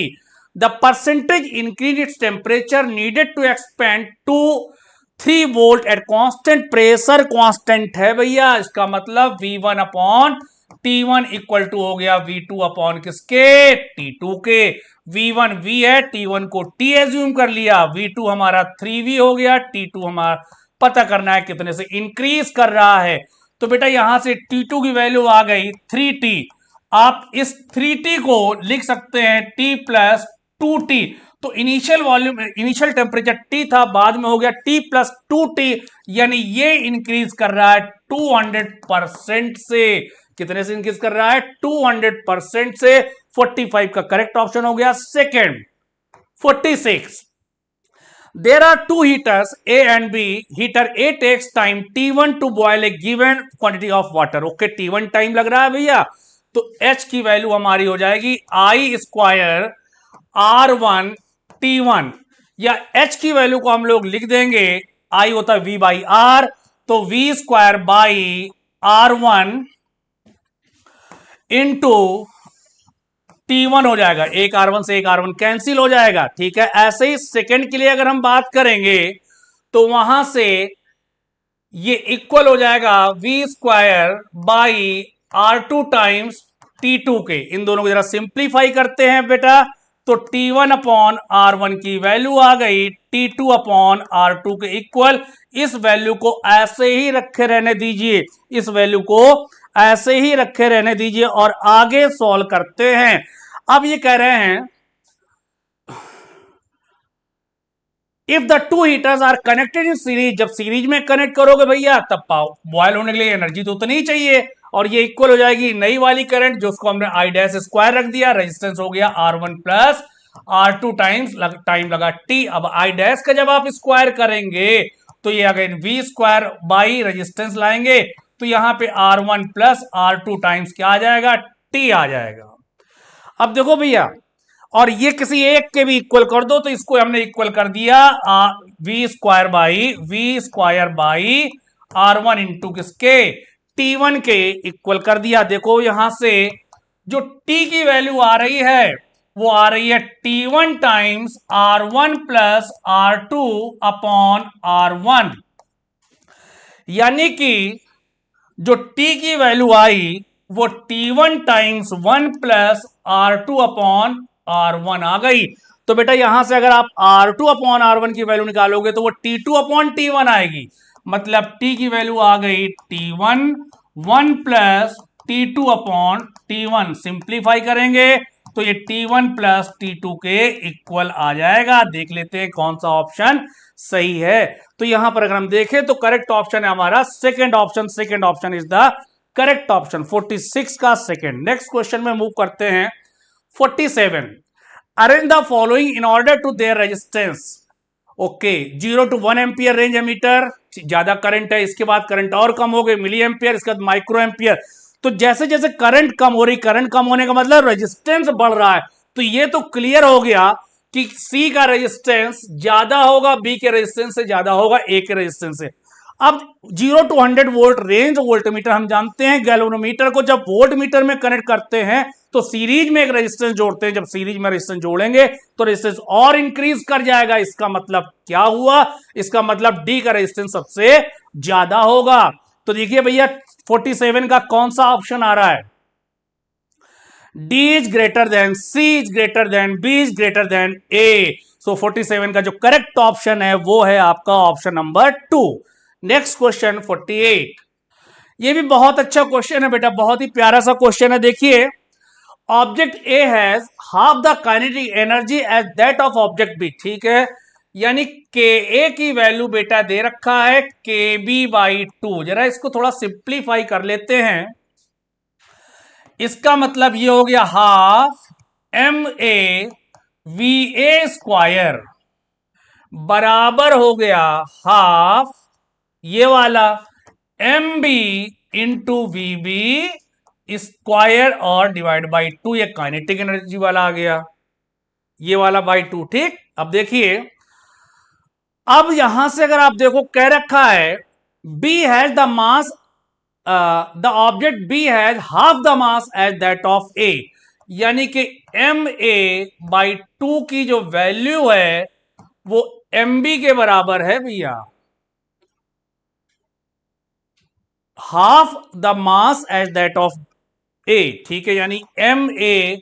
the percentage increase its temperature needed to expand to 3 volt at constant pressure, constant है भैया, इसका मतलब V1 upon T1 equal to हो गया V2 अपॉन किसके, T2 के। V1 V है, T1 को T एज्यूम कर लिया, V2 हमारा 3V हो गया, T2 हमारा पता करना है कितने से इंक्रीज कर रहा है। तो बेटा यहां से T2 की वैल्यू आ गई 3T। आप इस 3T को लिख सकते हैं T प्लस 2T। तो initial volume, initial temperature T था, बाद में हो गया T प्लस 2T, यानी ये इंक्रीज कर रहा है 200% से। कितने से इंक्रीज कर रहा है, 200% से। 45 का करेक्ट ऑप्शन हो गया second. 46, there are two heaters A and B. Heater A takes time T1 to boil a given quantity of water. Okay, T1 time लग रहा है भैया, तो H की वैल्यू हमारी हो जाएगी I स्क्वायर R1 T1, या H की वैल्यू को हम लोग लिख देंगे, I होता है V बाई R, तो V square by R1 into T1 हो जाएगा। एक R1 से एक R1 कैंसिल हो जाएगा, ठीक है। ऐसे ही सेकंड के लिए अगर हम बात करेंगे तो वहां से ये इक्वल हो जाएगा V square by R2 times T2 के। इन दोनों को जरा सिंप्लीफाई करते हैं बेटा, तो T1 अपॉन R1 की वैल्यू आ गई T2 अपॉन R2 के इक्वल। इस वैल्यू को ऐसे ही रखे रहने दीजिए, इस वैल्यू को ऐसे ही रखे रहने दीजिए और आगे सॉल्व करते हैं। अब ये कह रहे हैं if the two heaters are connected in series, जब सीरीज में कनेक्ट करोगे भैया तब बॉयल होने के लिए एनर्जी तो उतनी ही चाहिए, और ये इक्वल हो जाएगी नई वाली करंट, जो उसको हमने I डैश स्क्वायर रख दिया, रेजिस्टेंस हो गया R1 plus R2 times time लगा T। अब I डैश का जब आप स्क्वायर करेंगे तो ये again V square by resistance लाएंगे, तो यहां पे R1 प्लस R2 टाइम्स क्या आ जाएगा, T आ जाएगा। अब देखो भैया, और ये किसी एक के भी इक्वल कर दो, तो इसको हमने इक्वल कर दिया V square by R1 into किसके, T1 के इक्वल कर दिया। देखो यहां से जो T की वैल्यू आ रही है वो आ रही है T1 times R1 plus R2 upon R1, यानी कि जो T की वैल्यू आई वो T1 times 1 plus R2 upon R1 आ गई। तो बेटा यहां से अगर आप R2 अपॉन R1 की वैल्यू निकालोगे तो वो T2 अपॉन T1 आएगी, मतलब T की वैल्यू आ गई T1 1 plus T2 upon T1। Simplify करेंगे तो ये T1 प्लस T2 के इक्वल आ जाएगा। देख लेते हैं कौन सा ऑप्शन सही है। तो यहां पर अगर हम देखें तो करेक्ट ऑप्शन है हमारा second option, second option is the correct option, 46 का सेकंड। नेक्स्ट क्वेश्चन में मूव करते हैं 47, arrange the following in order to their resistance. Okay, 0 to 1 ampere range ammeter, ज्यादा करंट है, इसके बाद करंट और कम हो गई मिली एम्पियर, इसके बाद माइक्रो एम्पियर। तो जैसे जैसे करंट कम हो रही, करंट कम होने का मतलब रेजिस्टेंस बढ़ रहा है, तो ये तो क्लियर हो गया कि सी का रेजिस्टेंस ज्यादा होगा बी के रेजिस्टेंस से, ज्यादा होगा ए के रेजिस्टेंस से। अब 0 to 100 वोल्ट रेंज वोल्टमीटर हम जानते हैं, गैल्वेनोमीटर को जब वोल्ट मीटर में कनेक्ट करते हैं तो सीरीज में एक रेजिस्टेंस जोड़ते हैं, जब सीरीज में रेजिस्टेंस जोड़ेंगे तो रेजिस्टेंस और इंक्रीज कर जाएगा। इसका मतलब क्या हुआ, इसका मतलब डी का रेजिस्टेंस सबसे ज्यादा होगा। तो देखिए भैया 47 का कौन सा ऑप्शन आ रहा है, D is greater than C is greater than B is greater than A. So 47 का जो करेक्ट ऑप्शन है वो है आपका ऑप्शन नंबर 2। नेक्स्ट क्वेश्चन 48, ये भी बहुत अच्छा क्वेश्चन है बेटा, बहुत ही प्यारा सा क्वेश्चन है। देखिए, object A has half the kinetic energy as that of object B, ठीक है, यानी के ए की वैल्यू बेटा दे रखा है के बी बाई 2। जरा इसको थोड़ा सिंप्लीफाई कर लेते हैं, इसका मतलब ये हो गया half M A V A square बराबर हो गया हाफ ये वाला M B into V B square और डिवाइड बाई 2। ये काइनेटिक एनर्जी वाला आ गया, ये वाला बाई 2, ठीक। अब देखिए, अब यहां से अगर आप देखो कह रखा है B has the mass, the object B has half the mass as that of A, यानी कि ma/2 की जो वैल्यू है वो mb के बराबर है भैया, half the mass as that of A. ठीक है, यानी ma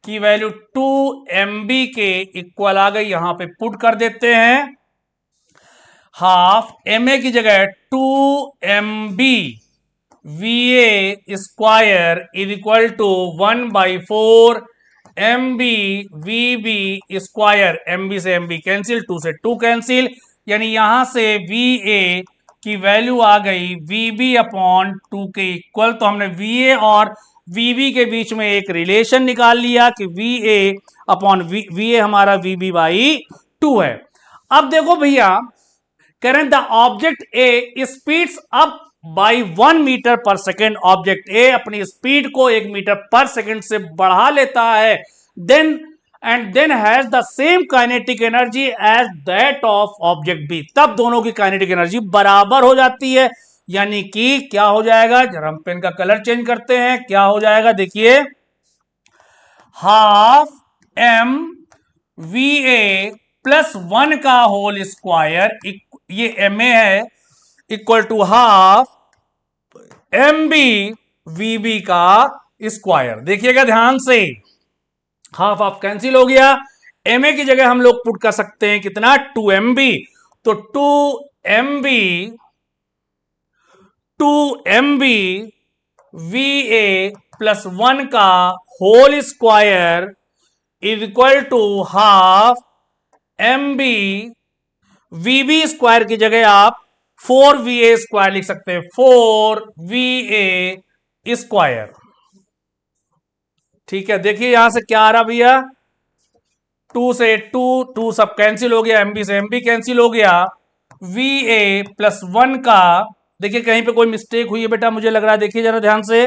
की वैल्यू 2mb के इक्वल आ गई, यहां पे पुट कर देते हैं, हाफ ma की जगह 2mb va square is equal to 1/4 mb vb square, mb से mb कैंसिल, 2 से 2 कैंसिल, यानी यहां से va की वैल्यू आ गई vb अपॉन 2 के इक्वल। तो हमने va और vb के बीच में एक रिलेशन निकाल लिया कि va अपॉन va हमारा vb/2 है। अब देखो भैया, करें the object A speeds up by 1 metre पर सेकेंड, ऑब्जेक्ट ए अपनी स्पीड को 1 मीटर पर सेकेंड से बढ़ा लेता है, then has the same kinetic energy as that of object B, तब दोनों की काइनेटिक एनर्जी बराबर हो जाती है। यानी कि क्या हो जाएगा, जरा हम पेन का कलर चेंज करते हैं, क्या हो जाएगा देखिए, half M V A plus 1 का होल स्क्वायर, ये एम ए है, equal to half M B V B का स्क्वायर। देखिएगा ध्यान से, हाफ हाफ कैंसिल हो गया, एम ए की जगह हम लोग पुट कर सकते हैं कितना, 2mb, तो 2mb वी ए प्लस 1 का whole square is equal to half mb vb square की जगह आप 4va स्क्वायर लिख सकते हैं, 4va स्क्वायर। ठीक है, देखिए यहां से क्या आ रहा भैया, 2 से 2 सब कैंसिल हो गया, mb से mb कैंसिल हो गया, va प्लस 1 का, देखिए कहीं पे कोई मिस्टेक हुई है बेटा, मुझे लग रहा है, देखिए जरा ध्यान से,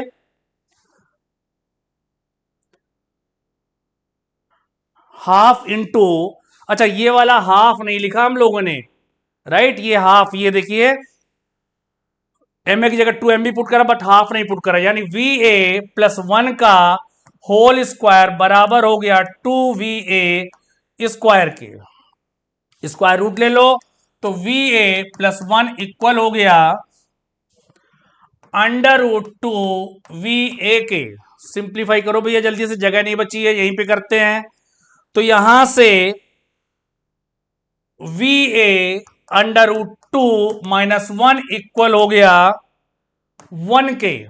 हाफ इंटू, अच्छा ये वाला हाफ नहीं लिखा हम लोगों ने, राइट, ये हाफ, ये देखिए एम ए की जगह 2mb पुट करा बट हाफ नहीं पुट करा, यानी वी ए प्लस 1 का होल स्क्वायर बराबर हो गया 2va स्क्वायर के, स्क्वायर रूट ले लो, तो va प्लस 1 इक्वल हो गया अंडर रूट 2va के। सिंप्लीफाई करो भैया जल्दी से, जगह नहीं बची है, यहीं पे करते हैं, तो यहां से va under root 2 minus 1 equal हो गया 1 के,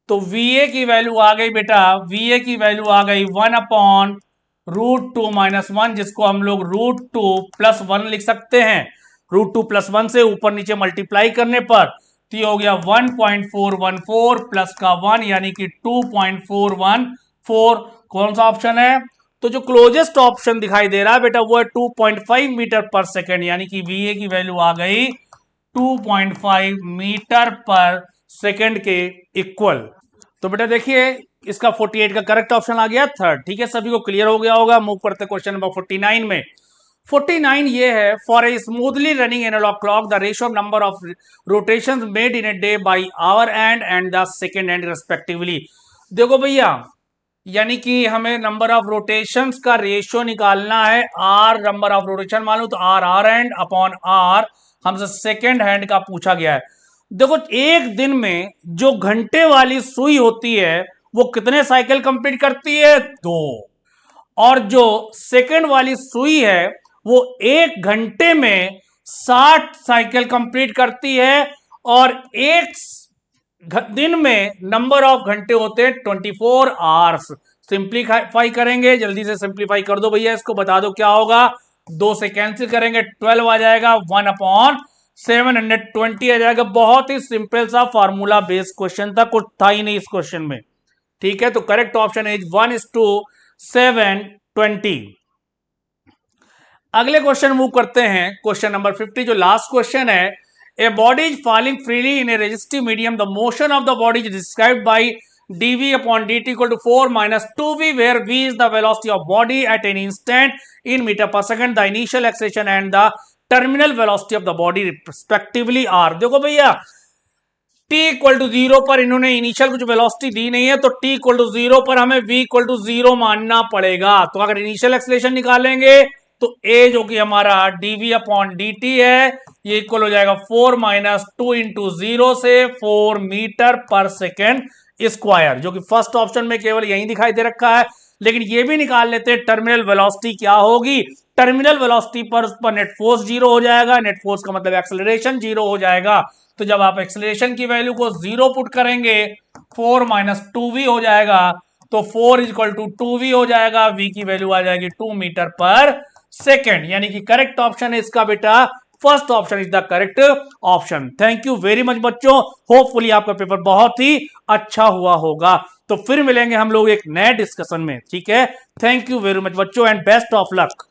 तो va की वैल्यू आ गई बेटा, va की वैल्यू आ गई 1/√2 माइनस 1, जिसको हम लोग √2 प्लस 1 लिख सकते हैं, √2 प्लस 1 से ऊपर नीचे मल्टीप्लाई करने पर तो ये हो गया 1.414 प्लस का 1, यानी कि 2.414। कौन सा ऑप्शन है, तो जो क्लोजेस्ट ऑप्शन दिखाई दे रहा है बेटा वो है 2.5 मीटर पर सेकेंड, यानी कि va की वैल्यू आ गई 2.5 मीटर पर सेकेंड के इक्वल। तो बेटा देखिए इसका 48 का करेक्ट ऑप्शन आ गया थर्ड। ठीक है, सभी को क्लियर हो गया होगा। मूव करते क्वेश्चन नंबर 49 में। 49 ये है, for a smoothly running analog clock the ratio of number of rotations made in a day by hour and the second and respectively. देखो भैया, यानी कि हमें नंबर ऑफ रोटेशंस का रेशियो निकालना है, आर नंबर ऑफ रोटेशन मालूम, तो आर एंड अपॉन आर हमसे सेकेंड हैंड का पूछा गया है। देखो एक दिन में जो घंटे वाली सुई होती है वो कितने साइकिल कंप्लीट करती है, 2, और जो सेकेंड वाली सुई है वो 1 घंटे में 60 साइकिल कंप्लीट करती है, और एक दिन में नंबर ऑफ घंटे होते हैं 24 आवर्स। सिंप्लीफाई करेंगे, जल्दी से सिंप्लीफाई कर दो भैया, इसको बता दो क्या होगा, 2 से कैंसिल करेंगे 12 आ जाएगा, 1/720 आ जाएगा। बहुत ही सिंपल सा फॉर्मूला बेस्ड क्वेश्चन था, कुछ था ही नहीं इस क्वेश्चन में। ठीक है, तो करेक्ट ऑप्शन इज 1:720। अगले क्वेश्चन मूव करते हैं, क्वेश्चन नंबर 50 जो लास्ट क्वेश्चन है। A body is falling freely in a resistive medium. The motion of the body is described by dv upon dt equal to 4 minus 2v, where v is the velocity of body at an instant in meter per second. The initial acceleration and the terminal velocity of the body respectively are. देखो भैया t इक्वल टू 0 पर इन्होंने इनिशियल कुछ वेलोसिटी दी नहीं है, तो t इक्वल टू 0 पर हमें v इक्वल टू 0 मानना पड़ेगा। तो अगर इनिशियल एक्सेलरेशन निकालेंगे तो a जो कि हमारा dv अपॉन dt है, ये इक्वल हो जाएगा 4 माइनस 2 इंटू 0 से 4 मीटर पर सेकेंड स्क्वायर, जो कि फर्स्ट ऑप्शन में केवल यही दिखाई दे रखा है। लेकिन ये भी निकाल लेते हैं टर्मिनल वेलोसिटी क्या होगी। टर्मिनल वेलोसिटी पर नेट फोर्स 0 हो जाएगा, नेट फोर्स का मतलब एक्सेलरेशन 0 हो जाएगा। तो जब आप एक्सेलरेशन की वैल्यू को 0 पुट करेंगे 4 माइनस 2v हो जाएगा, तो 4 इक्वल टू 2v हो जाएगा, v की वैल्यू आ जाएगी 2 मीटर पर सेकेंड। यानी कि करेक्ट ऑप्शन है इसका बेटा first option is the correct option. Thank you very much बच्चों, होपफुली आपका पेपर बहुत ही अच्छा हुआ होगा। तो फिर मिलेंगे हम लोग एक नए डिस्कशन में, ठीक है। थैंक यू वेरी मच बच्चों एंड बेस्ट ऑफ लक।